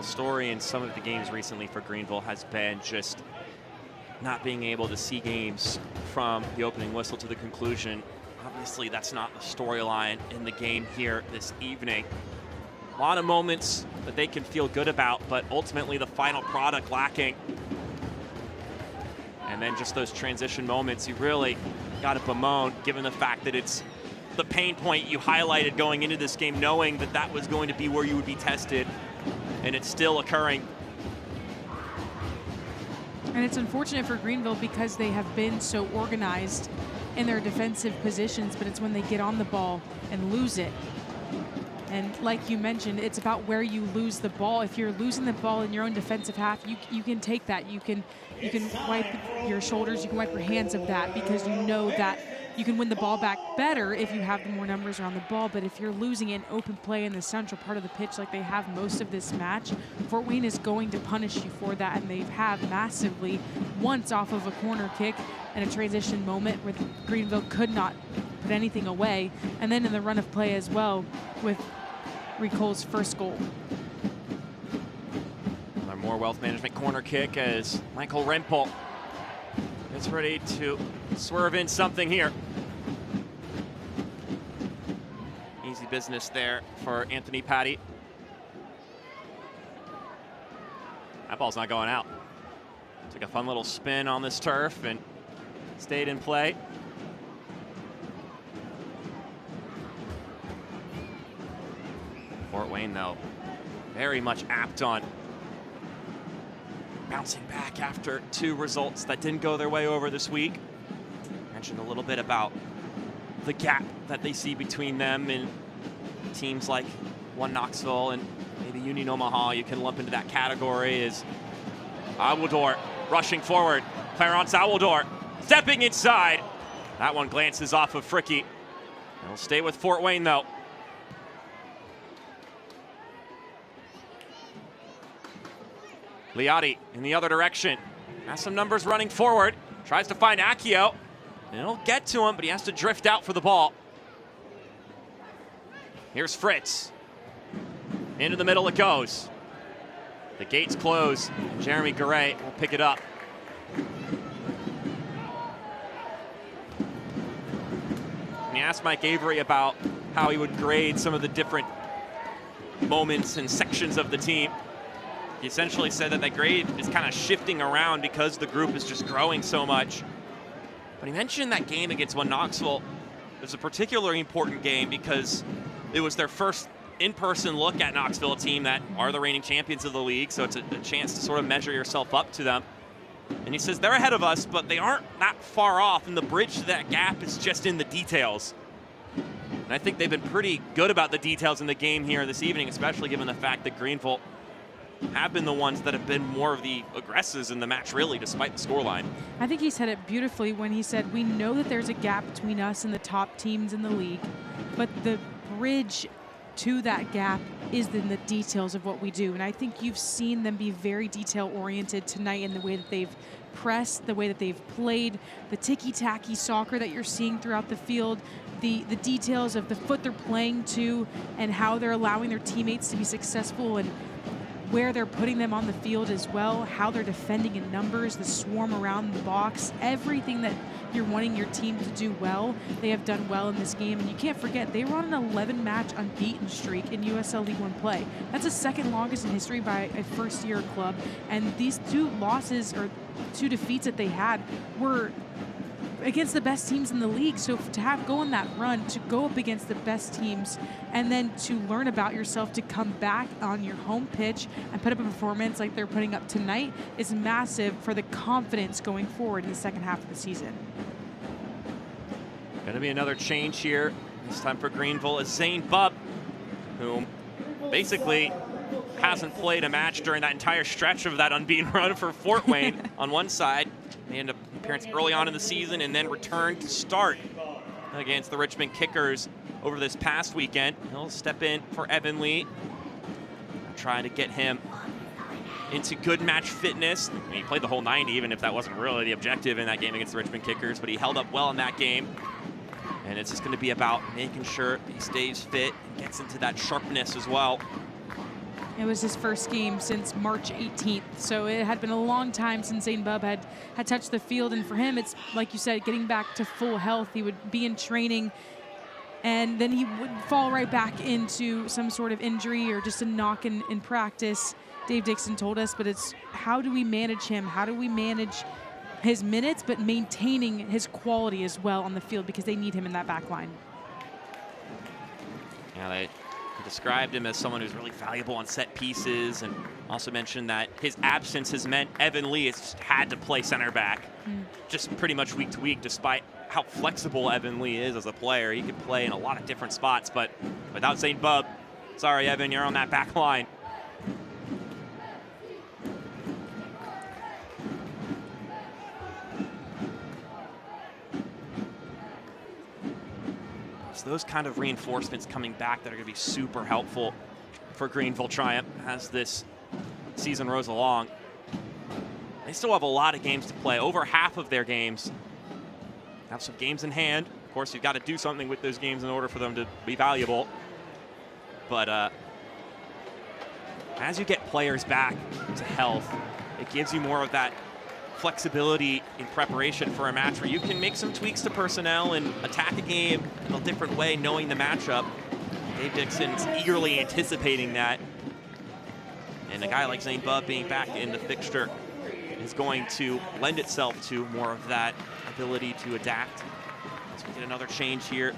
Story in some of the games recently for Greenville has been just not being able to see games from the opening whistle to the conclusion. Obviously, that's not the storyline in the game here this evening. A lot of moments that they can feel good about, but ultimately the final product lacking. And then just those transition moments, you really got to bemoan, given the fact that it's the pain point you highlighted going into this game, knowing that that was going to be where you would be tested. And it's still occurring. And it's unfortunate for Greenville because they have been so organized in their defensive positions, but it's when they get on the ball and lose it. And like you mentioned, it's about where you lose the ball. If you're losing the ball in your own defensive half, you can take that. You can wipe your shoulders, you can wipe your hands of that, because you know that you can win the ball back better if you have the more numbers around the ball. But if you're losing in open play in the central part of the pitch like they have most of this match, Fort Wayne is going to punish you for that, and they have massively, once off of a corner kick and a transition moment where Greenville could not put anything away, and then in the run of play as well with Ricol's first goal. They're more more Wealth Management corner kick as Michael Rempel is ready to swerve in something here. Easy business there for Anthony Patty. That ball's not going out. Took a fun little spin on this turf and stayed in play. Fort Wayne, though, very much apt on bouncing back after 2 results that didn't go their way over this week. Mentioned a little bit about the gap that they see between them and teams like One Knoxville and maybe Union Omaha. You can lump into that category. Is Awaldor rushing forward. Clarence Awaldor stepping inside. That one glances off of Fricky. It'll stay with Fort Wayne, though. Liotti in the other direction. Has some numbers running forward. Tries to find Accio. And it'll get to him, but he has to drift out for the ball. Here's Fritz. Into the middle it goes. The gates close. Jeremy Garay will pick it up. And he asked Mike Avery about how he would grade some of the different moments and sections of the team. He essentially said that that grade is kind of shifting around because the group is just growing so much. But he mentioned that game against One Knoxville was a particularly important game because it was their first in-person look at Knoxville, a team that are the reigning champions of the league, so it's a chance to sort of measure yourself up to them. And he says they're ahead of us, but they aren't that far off, and the bridge to that gap is just in the details. And I think they've been pretty good about the details in the game here this evening, especially given the fact that Greenville have been the ones that have been more of the aggressors in the match, really, despite the scoreline. I think he said it beautifully when he said, we know that there's a gap between us and the top teams in the league, but the bridge to that gap is in the details of what we do. And I think you've seen them be very detail-oriented tonight in the way that they've pressed, the way that they've played, the ticky-tacky soccer that you're seeing throughout the field, the details of the foot they're playing to and how they're allowing their teammates to be successful and where they're putting them on the field as well, how they're defending in numbers, the swarm around the box, everything that you're wanting your team to do well, they have done well in this game. And you can't forget, they were on an 11-match unbeaten streak in USL League One play. That's the second longest in history by a first-year club. And these 2 losses, or 2 defeats that they had, were against the best teams in the league. So to go on that run, to go up against the best teams, and then to learn about yourself, to come back on your home pitch and put up a performance like they're putting up tonight is massive for the confidence going forward in the second half of the season. Going to be another change here. This time for Greenville is Zane Bubb, who basically hasn't played a match during that entire stretch of that unbeaten run for Fort Wayne. On one side, they end up appearance early on in the season and then returned to start against the Richmond Kickers over this past weekend. He'll step in for Evan Lee, trying to get him into good match fitness. I mean, he played the whole 90, even if that wasn't really the objective in that game against the Richmond Kickers, but he held up well in that game. And it's just going to be about making sure he stays fit and gets into that sharpness as well. It was his first game since March 18th, so it had been a long time since Zane Bubb had touched the field, and for him, it's, like you said, getting back to full health. He would be in training, and then he would fall right back into some sort of injury or just a knock in practice, Dave Dixon told us, but it's how do we manage him? How do we manage his minutes, but maintaining his quality as well on the field, because they need him in that back line. Yeah, they described him as someone who's really valuable on set pieces, and also mentioned that his absence has meant Evan Lee has had to play center back just pretty much week to week, despite how flexible Evan Lee is as a player. He could play in a lot of different spots, but without St. Bubb, sorry, Evan, you're on that back line. So those kind of reinforcements coming back that are going to be super helpful for Greenville Triumph as this season rolls along. They still have a lot of games to play. Over half of their games have some games in hand. Of course, you've got to do something with those games in order for them to be valuable. But as you get players back to health, it gives you more of that flexibility in preparation for a match where you can make some tweaks to personnel and attack a game in a different way, knowing the matchup. Dave Dixon's eagerly anticipating that. And a guy like Zane Bubb being back in the fixture is going to lend itself to more of that ability to adapt. As we get another change here,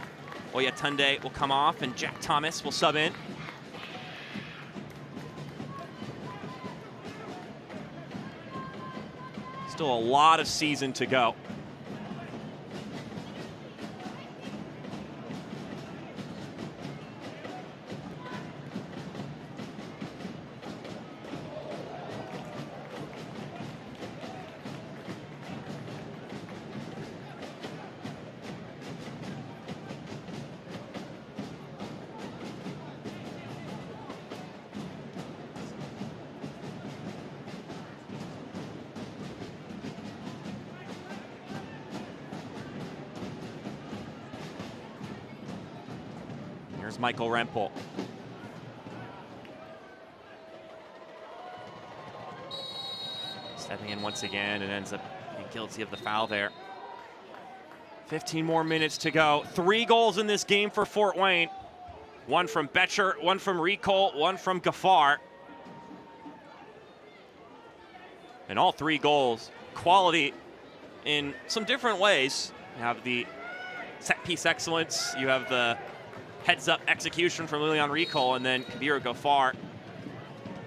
Oyatunde will come off and Jack Thomas will sub in. Still a lot of season to go. Here's Michael Rempel. Stepping in once again and ends up being guilty of the foul there. 15 more minutes to go. 3 goals in this game for Fort Wayne. 1 from Betcher, 1 from Recol, 1 from Gaffar. And all 3 goals, quality in some different ways. You have the set piece excellence, you have the heads-up execution from Lilian Recol, and then Kabir Gaffar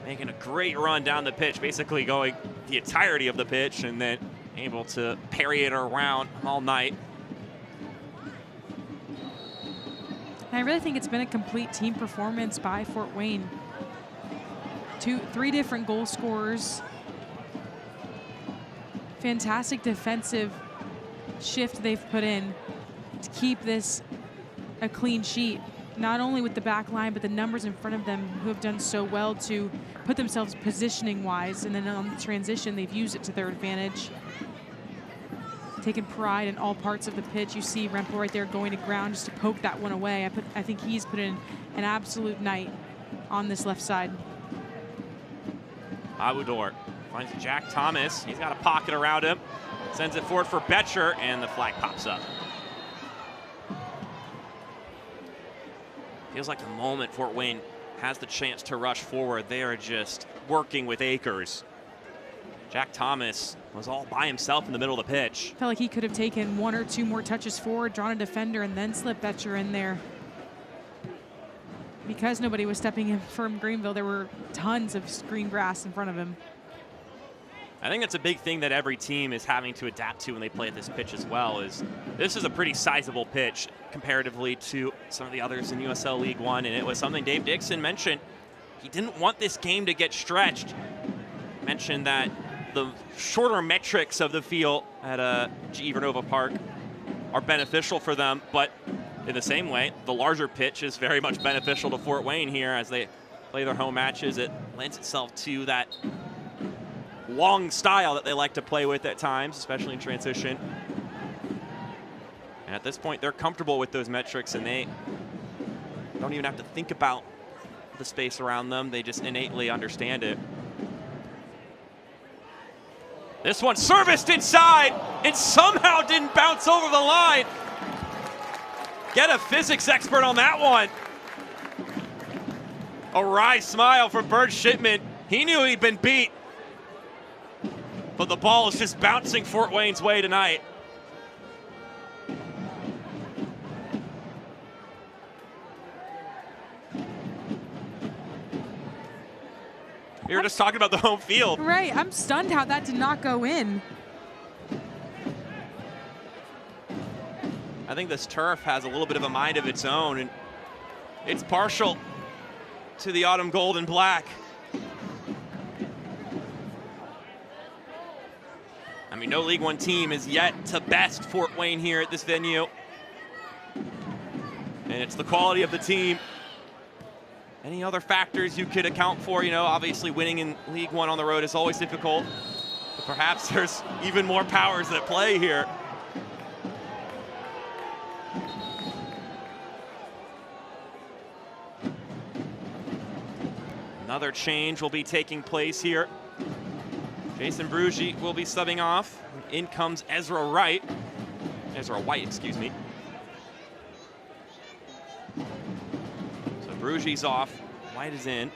making a great run down the pitch, basically going the entirety of the pitch and then able to parry it around all night. I really think it's been a complete team performance by Fort Wayne. 3 different goal scorers. Fantastic defensive shift they've put in to keep this a clean sheet, not only with the back line, but the numbers in front of them who have done so well to put themselves positioning wise, and then on the transition, they've used it to their advantage. Taking pride in all parts of the pitch. You see Rempel right there going to ground just to poke that one away. I think he's put in an absolute night on this left side. Abudor finds Jack Thomas. He's got a pocket around him. Sends it forward for Betcher, and the flag pops up. Feels like the moment Fort Wayne has the chance to rush forward, they are just working with acres. Jack Thomas was all by himself in the middle of the pitch. Felt like he could have taken 1 or 2 more touches forward, drawn a defender, and then slipped Betcher in there. Because nobody was stepping in from Greenville, there were tons of green grass in front of him. I think that's a big thing that every team is having to adapt to when they play at this pitch as well. Is this is a pretty sizable pitch comparatively to some of the others in USL League One, and it was something Dave Dixon mentioned. He didn't want this game to get stretched. He mentioned that the shorter metrics of the field at GE Vernova Park are beneficial for them, but in the same way, the larger pitch is very much beneficial to Fort Wayne here as they play their home matches. It lends itself to that long style that they like to play with at times, especially in transition. And at this point, they're comfortable with those metrics, and they don't even have to think about the space around them. They just innately understand it. This one serviced inside and somehow didn't bounce over the line. Get a physics expert on that one. A wry smile from Bert Shipman. He knew he'd been beat. But the ball is just bouncing Fort Wayne's way tonight. We were just talking about the home field. Right, I'm stunned how that did not go in. I think this turf has a little bit of a mind of its own, and it's partial to the autumn gold and black. I mean, no League One team is yet to best Fort Wayne here at this venue. And it's the quality of the team. Any other factors you could account for? You know, obviously winning in League One on the road is always difficult. But perhaps there's even more powers at play here. Another change will be taking place here. Jason Brugi will be subbing off. In comes Ezra White, excuse me. So Brugi's off, White is in.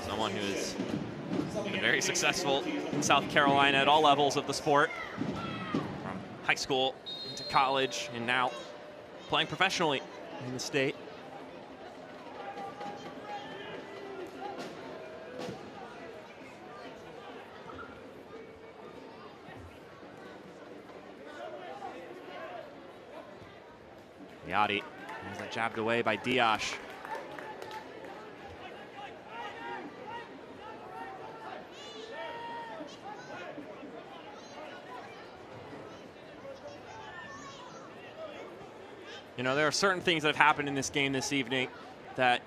Someone who has been very successful in South Carolina at all levels of the sport, from high school into college, and now playing professionally in the state. Liati has that jabbed away by Diash. You know, there are certain things that have happened in this game this evening that,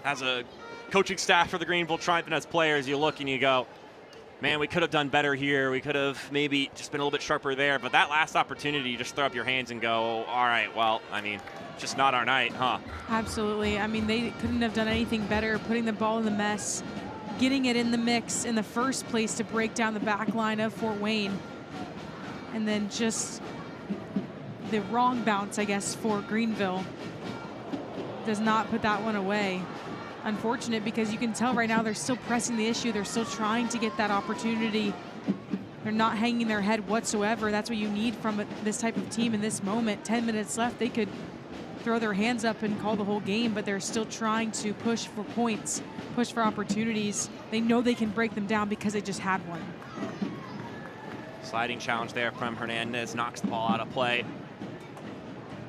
as a coaching staff for the Greenville Triumph and as players, you look and you go, man, we could have done better here. We could have maybe just been a little bit sharper there. But that last opportunity, you just throw up your hands and go, all right, well, I mean, just not our night, huh? Absolutely. I mean, they couldn't have done anything better, putting the ball in the mess, getting it in the mix in the first place to break down the back line of Fort Wayne. And then just the wrong bounce, I guess, for Greenville does not put that one away. Unfortunate, because you can tell right now they're still pressing the issue. They're still trying to get that opportunity. They're not hanging their head whatsoever. That's what you need from this type of team in this moment. 10 minutes left, they could throw their hands up and call the whole game, but they're still trying to push for points, push for opportunities. They know they can break them down because they just had one. Sliding challenge there from Hernandez, knocks the ball out of play.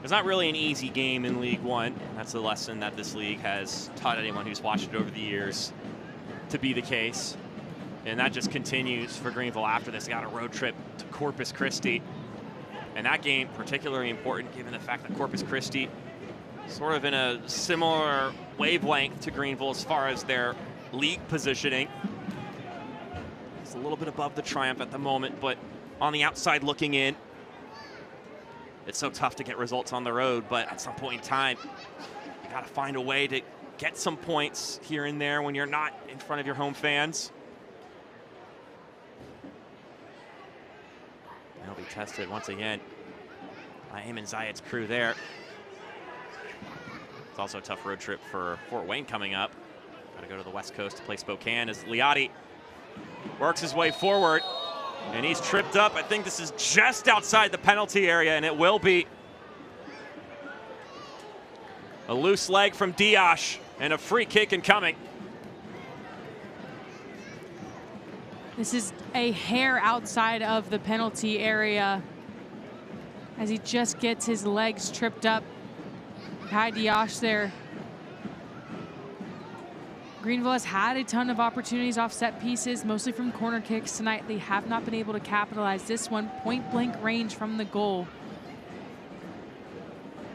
It's not really an easy game in League One. That's the lesson that this league has taught anyone who's watched it over the years to be the case. And that just continues for Greenville after this. They got a road trip to Corpus Christi. And that game particularly important given the fact that Corpus Christi sort of in a similar wavelength to Greenville as far as their league positioning. It's a little bit above the Triumph at the moment, but on the outside looking in, it's so tough to get results on the road, but at some point in time, you got to find a way to get some points here and there when you're not in front of your home fans. They'll be tested once again by Eamon Zayed's crew there. It's also a tough road trip for Fort Wayne coming up. Got to go to the West Coast to play Spokane as Liati works his way forward. And he's tripped up. I think this is just outside the penalty area, and it will be. A loose leg from Diash, and a free kick incoming. This is a hair outside of the penalty area as he just gets his legs tripped up. By Diash there. Greenville has had a ton of opportunities off set pieces, mostly from corner kicks tonight. They have not been able to capitalize. This one, point blank range from the goal,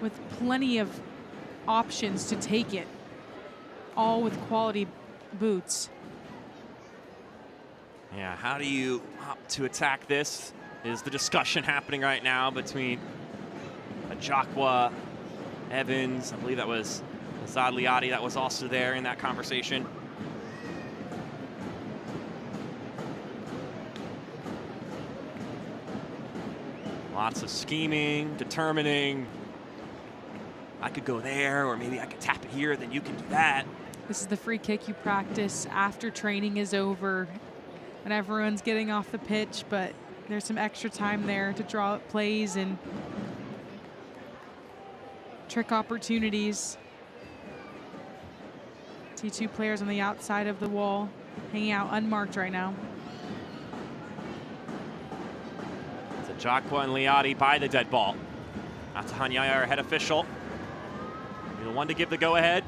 with plenty of options to take it, all with quality boots. Yeah, how do you opt to attack this is the discussion happening right now between Ajakwa, Evans, I believe that was Azad Liati that was also there in that conversation. Lots of scheming, determining. I could go there, or maybe I could tap it here, then you can do that. This is the free kick you practice after training is over, when everyone's getting off the pitch, but there's some extra time there to draw up plays and trick opportunities. See two players on the outside of the wall, hanging out unmarked right now. It's Ajakwa and Liati by the dead ball. Atahanyaya, our head official. Be the one to give the go-ahead.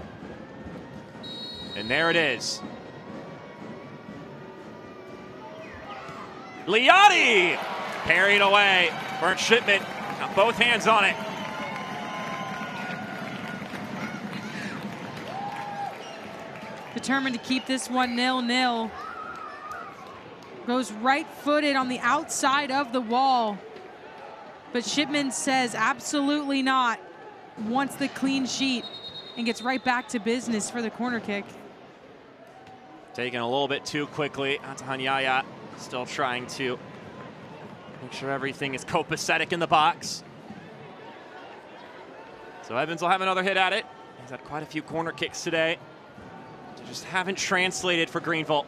And there it is. Liati parried away. Bernd Shipman got both hands on it. Determined to keep this one 0-0. Goes right-footed on the outside of the wall. But Shipman says absolutely not. Wants the clean sheet and gets right back to business for the corner kick. taken a little bit too quickly. Antahanyaya still trying to make sure everything is copacetic in the box. So Evans will have another hit at it. He's had quite a few corner kicks today. They just haven't translated for Greenville.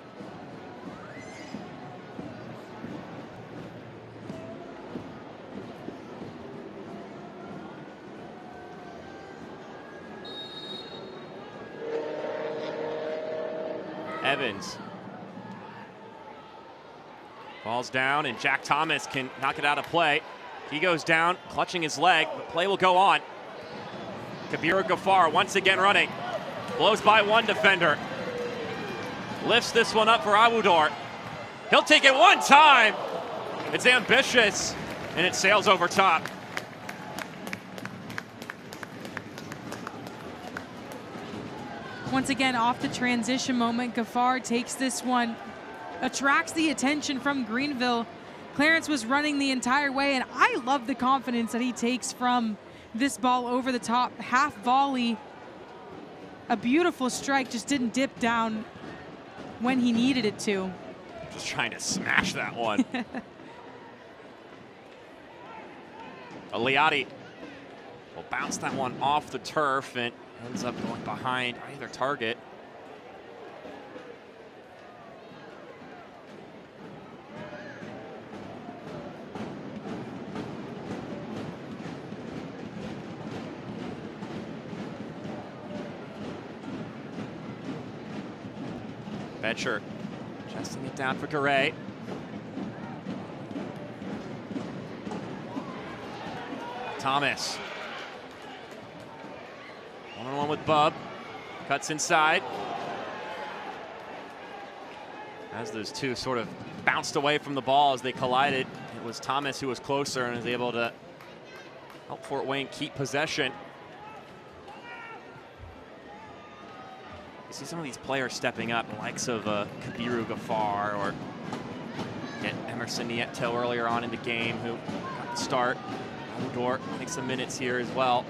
Evans falls down, and Jack Thomas can knock it out of play. He goes down, clutching his leg, but play will go on. Kabiru Ghaffar once again running. Blows by one defender. Lifts this one up for Awudor. He'll take it one time. It's ambitious, and it sails over top. Once again, off the transition moment, Ghaffar takes this one, attracts the attention from Greenville. Clarence was running the entire way, and I love the confidence that he takes from this ball over the top. Half volley, a beautiful strike, just didn't dip down when he needed it to. Just trying to smash that one. Aliati will bounce that one off the turf and ends up going behind either target. Betcher chesting it down for Garay. Thomas. One-on-one with Bub. Cuts inside. As those two sort of bounced away from the ball as they collided, it was Thomas who was closer and was able to help Fort Wayne keep possession. You see some of these players stepping up, the likes of Kabiru Ghaffar or Emerson Nieto earlier on in the game, who got the start. Awudor takes some minutes here as well.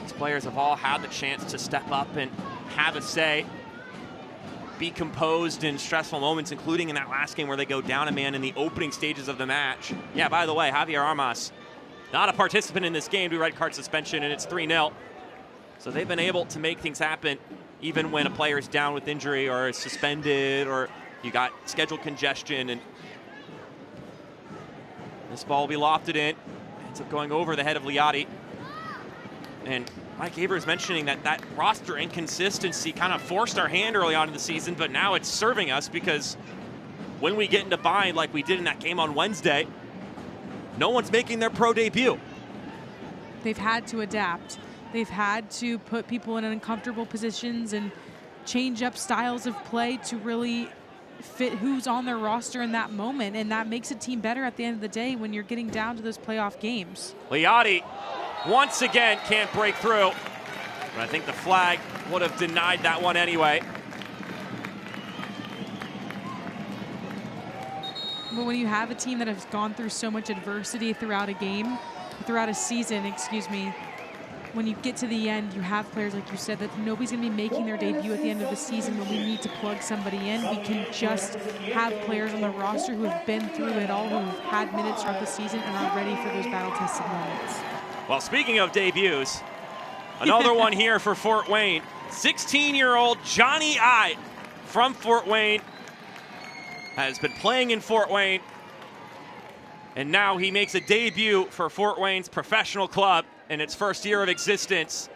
These players have all had the chance to step up and have a say, be composed in stressful moments, including in that last game where they go down a man in the opening stages of the match. Yeah, by the way, Javier Armas, not a participant in this game, due to red card suspension, and it's 3-0. So they've been able to make things happen even when a player is down with injury or is suspended or you got schedule congestion. And this ball will be lofted in. Ends up going over the head of Liati. And Mike Aver's mentioning that roster inconsistency kind of forced our hand early on in the season, but now it's serving us because when we get into bind like we did in that game on Wednesday, no one's making their pro debut. They've had to adapt. They've had to put people in uncomfortable positions and change up styles of play to really fit who's on their roster in that moment, and that makes a team better at the end of the day when you're getting down to those playoff games. Liati once again can't break through, but I think the flag would have denied that one anyway. But when you have a team that has gone through so much adversity throughout a season, excuse me, when you get to the end, you have players, like you said, that nobody's going to be making their debut at the end of the season. When we need to plug somebody in, we can just have players on the roster who have been through it all, who have had minutes throughout the season and are ready for those battle-tested moments. Well, speaking of debuts, another one here for Fort Wayne. 16-year-old Johnny I from Fort Wayne has been playing in Fort Wayne, and now he makes a debut for Fort Wayne's professional club in its first year of existence.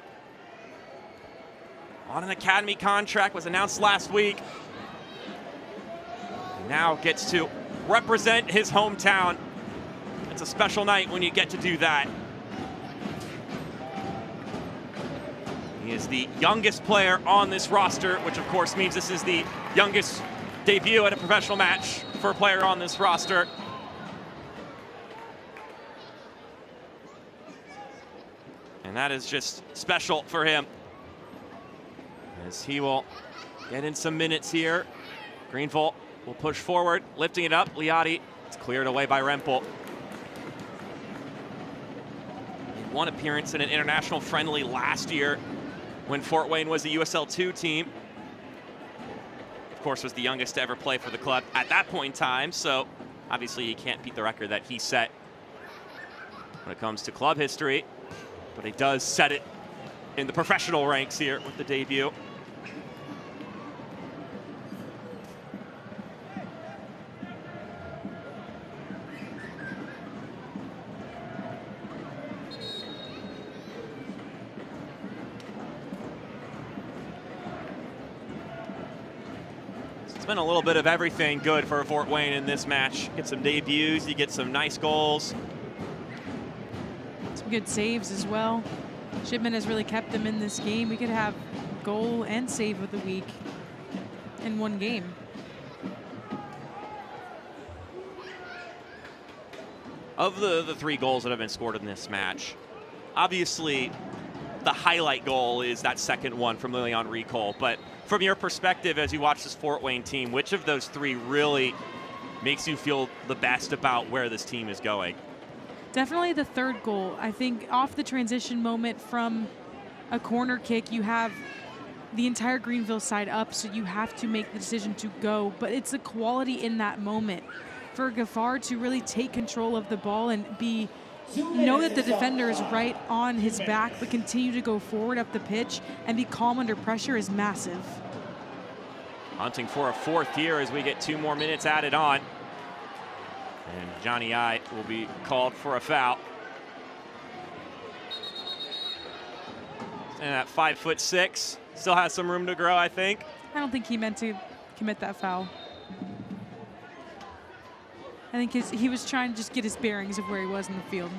On an academy contract, was announced last week. Now gets to represent his hometown. It's a special night when you get to do that. He is the youngest player on this roster, which of course means this is the youngest debut at a professional match for a player on this roster. And that is just special for him, as he will get in some minutes here. Greenville will push forward, lifting it up. Liati, it's cleared away by Rempel. In one appearance in an international friendly last year when Fort Wayne was a USL 2 team. Of course, was the youngest to ever play for the club at that point in time, so obviously he can't beat the record that he set when it comes to club history, but he does set it in the professional ranks here with the debut. It's been a little bit of everything good for Fort Wayne in this match. Get some debuts, you get some nice goals. Some good saves as well. Shipman has really kept them in this game. We could have goal and save of the week in one game. Of the 3 goals that have been scored in this match, obviously the highlight goal is that second one from Lilian Ricol, but from your perspective as you watch this Fort Wayne team, which of those 3 really makes you feel the best about where this team is going? Definitely the third goal. I think off the transition moment from a corner kick, you have the entire Greenville side up, so you have to make the decision to go, but it's the quality in that moment for Gaffard to really take control of the ball and know that the defender is right on his back, but continue to go forward up the pitch and be calm under pressure is massive. Hunting for a 4th here as we get 2 more minutes added on. And Johnny I will be called for a foul. And at 5'6", still has some room to grow, I think. I don't think he meant to commit that foul. I think he was trying to just get his bearings of where he was in the field.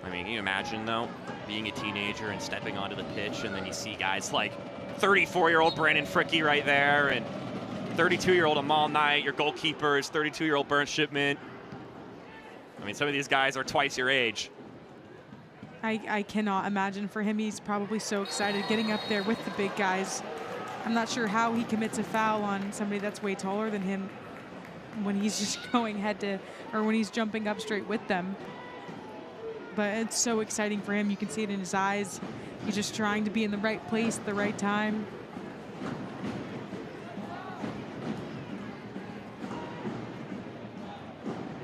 I mean, can you imagine, though, being a teenager and stepping onto the pitch, and then you see guys like 34-year-old Brandon Fricke right there, and 32-year-old Amal Knight, your goalkeepers, 32-year-old Bernd Shipman. I mean, some of these guys are twice your age. I cannot imagine for him. He's probably so excited getting up there with the big guys. I'm not sure how he commits a foul on somebody that's way taller than him when he's just going when he's jumping up straight with them. But it's so exciting for him. You can see it in his eyes. He's just trying to be in the right place at the right time.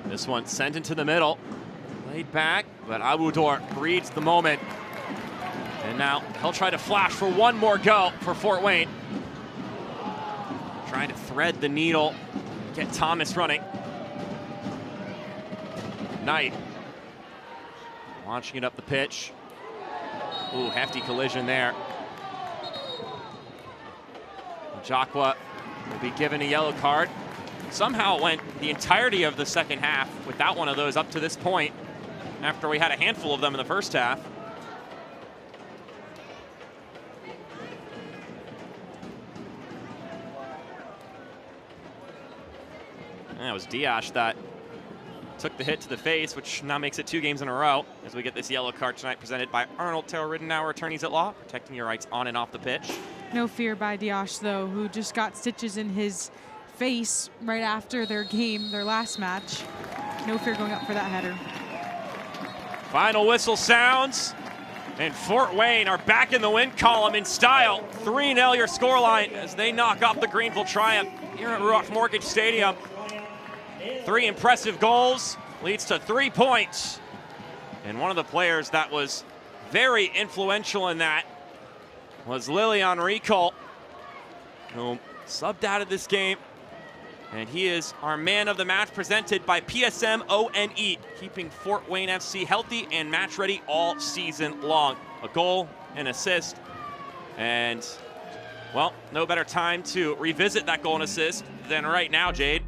This one sent into the middle. Laid back, but Abudor reads the moment. And now he'll try to flash for one more go for Fort Wayne. Trying to thread the needle, get Thomas running. Knight launching it up the pitch. Ooh, hefty collision there. Jacqua will be given a yellow card. Somehow it went the entirety of the second half without one of those up to this point, after we had a handful of them in the first half. And that was Diash that took the hit to the face, which now makes it 2 games in a row as we get this yellow card tonight presented by Arnold Taylor Riddenauer, attorneys at law, protecting your rights on and off the pitch. No fear by Diash, though, who just got stitches in his face right after their game, their last match. No fear going up for that header. Final whistle sounds, and Fort Wayne are back in the win column in style. 3-0 your scoreline as they knock off the Greenville Triumph here at Ruoff Mortgage Stadium. 3 impressive goals leads to 3 points. And one of the players that was very influential in that was Lilian Ricol, who subbed out of this game. And he is our man of the match, presented by PSM ONE, keeping Fort Wayne FC healthy and match ready all season long. A goal, an assist, and, well, no better time to revisit that goal and assist than right now, Jade.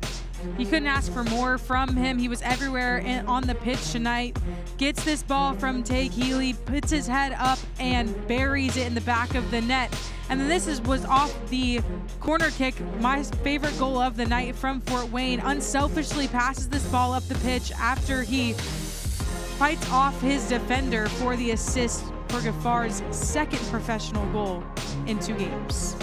You couldn't ask for more from him. He was everywhere on the pitch tonight. Gets this ball from Tay Healy, puts his head up and buries it in the back of the net. And then this was off the corner kick, my favorite goal of the night from Fort Wayne. Unselfishly passes this ball up the pitch after he fights off his defender for the assist for Gaffard's 2nd professional goal in 2 games.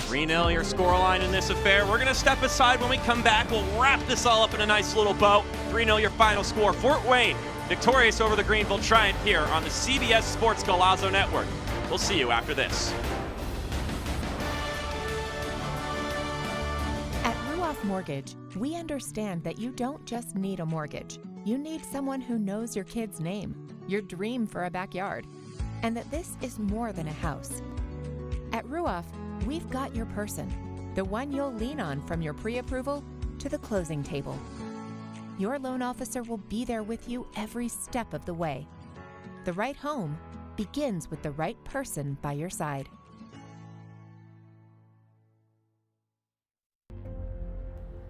3-0 your scoreline in this affair. We're going to step aside. When we come back, we'll wrap this all up in a nice little bow. 3-0 your final score. Fort Wayne victorious over the Greenville Triumph here on the CBS Sports Golazo Network. We'll see you after this. At Ruoff Mortgage, we understand that you don't just need a mortgage. You need someone who knows your kid's name, your dream for a backyard, and that this is more than a house. At Ruoff, we've got your person, the one you'll lean on from your pre-approval to the closing table. Your loan officer will be there with you every step of the way. The right home begins with the right person by your side.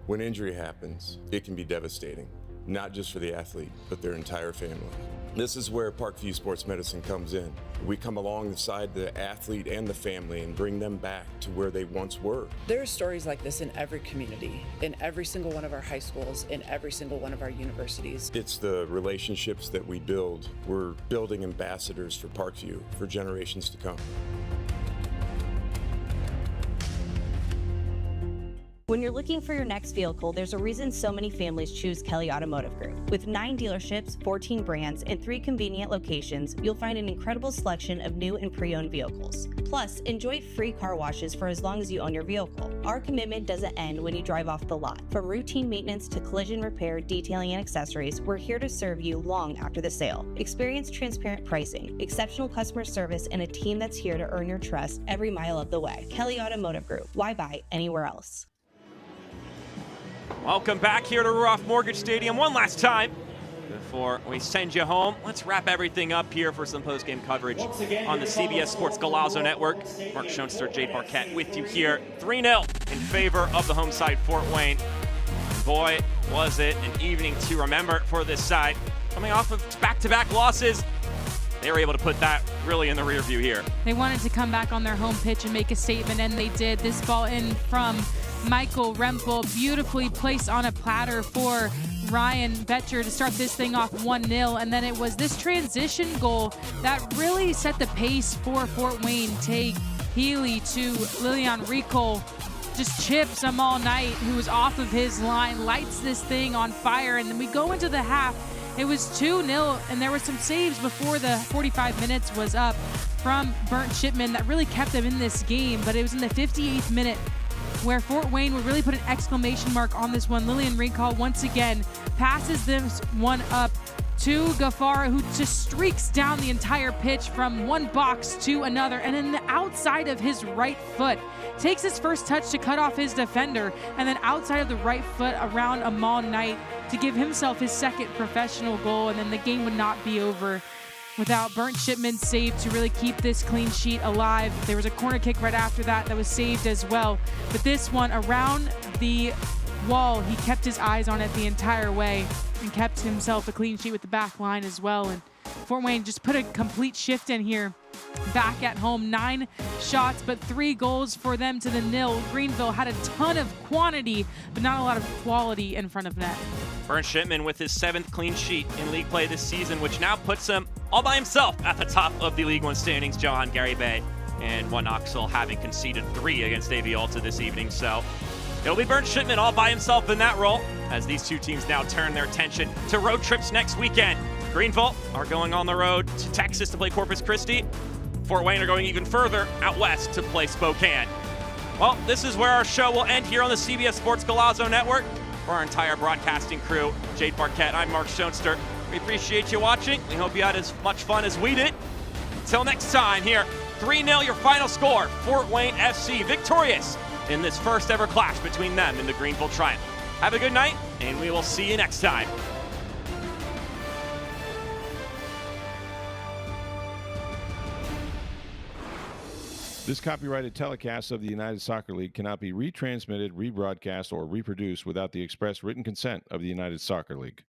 When injury happens, it can be devastating, not just for the athlete, but their entire family. This is where Parkview Sports Medicine comes in. We come alongside the athlete and the family and bring them back to where they once were. There are stories like this in every community, in every single one of our high schools, in every single one of our universities. It's the relationships that we build. We're building ambassadors for Parkview for generations to come. When you're looking for your next vehicle, there's a reason so many families choose Kelly Automotive Group. With 9 dealerships, 14 brands, and 3 convenient locations, you'll find an incredible selection of new and pre-owned vehicles. Plus, enjoy free car washes for as long as you own your vehicle. Our commitment doesn't end when you drive off the lot. From routine maintenance to collision repair, detailing, and accessories, we're here to serve you long after the sale. Experience transparent pricing, exceptional customer service, and a team that's here to earn your trust every mile of the way. Kelly Automotive Group. Why buy anywhere else? Welcome back here to Ruoff Mortgage Stadium one last time before we send you home. Let's wrap everything up here for some post-game coverage on the CBS Sports Golazo Network. Mark Schoenster, Jade Parquette with you here. 3-0 in favor of the home side, Fort Wayne. And boy, was it an evening to remember for this side. Coming off of back-to-back losses, they were able to put that really in the rear view here. They wanted to come back on their home pitch and make a statement, and they did. This ball in from Michael Rempel, beautifully placed on a platter for Ryan Betcher to start this thing off 1-0. And then it was this transition goal that really set the pace for Fort Wayne. Take Healy to Lilian Rico, just chips him all night, who was off of his line, lights this thing on fire. And then we go into the half. It was 2-0, and there were some saves before the 45 minutes was up from Burnt Shipman that really kept them in this game. But it was in the 58th minute where Fort Wayne would really put an exclamation mark on this one. Lillian Recall once again passes this one up to Gafara, who just streaks down the entire pitch from one box to another, and then the outside of his right foot takes his first touch to cut off his defender, and then outside of the right foot around Amal Knight to give himself his second professional goal, and then the game would not be over without Burnt Shipman's save to really keep this clean sheet alive. There was a corner kick right after that was saved as well. But this one around the wall, he kept his eyes on it the entire way and kept himself a clean sheet with the back line as well. And Fort Wayne just put a complete shift in here. Back at home, 9 shots, but 3 goals for them to the 0. Greenville had a ton of quantity, but not a lot of quality in front of net. Burnt Shipman with his 7th clean sheet in league play this season, which now puts him all by himself at the top of the League One standings. Johan Gary Bay and One Oxel having conceded 3 against AV Alta this evening. So it'll be Burnt Shipman all by himself in that role as these two teams now turn their attention to road trips next weekend. Greenville are going on the road to Texas to play Corpus Christi. Fort Wayne are going even further out west to play Spokane. Well, this is where our show will end here on the CBS Sports Golazo Network. For our entire broadcasting crew, Jade Parquette, I'm Mark Schoenster. We appreciate you watching. We hope you had as much fun as we did. Until next time here, 3-0 your final score. Fort Wayne FC victorious in this first ever clash between them and the Greenville Triumph. Have a good night, and we will see you next time. This copyrighted telecast of the United Soccer League cannot be retransmitted, rebroadcast, or reproduced without the express written consent of the United Soccer League.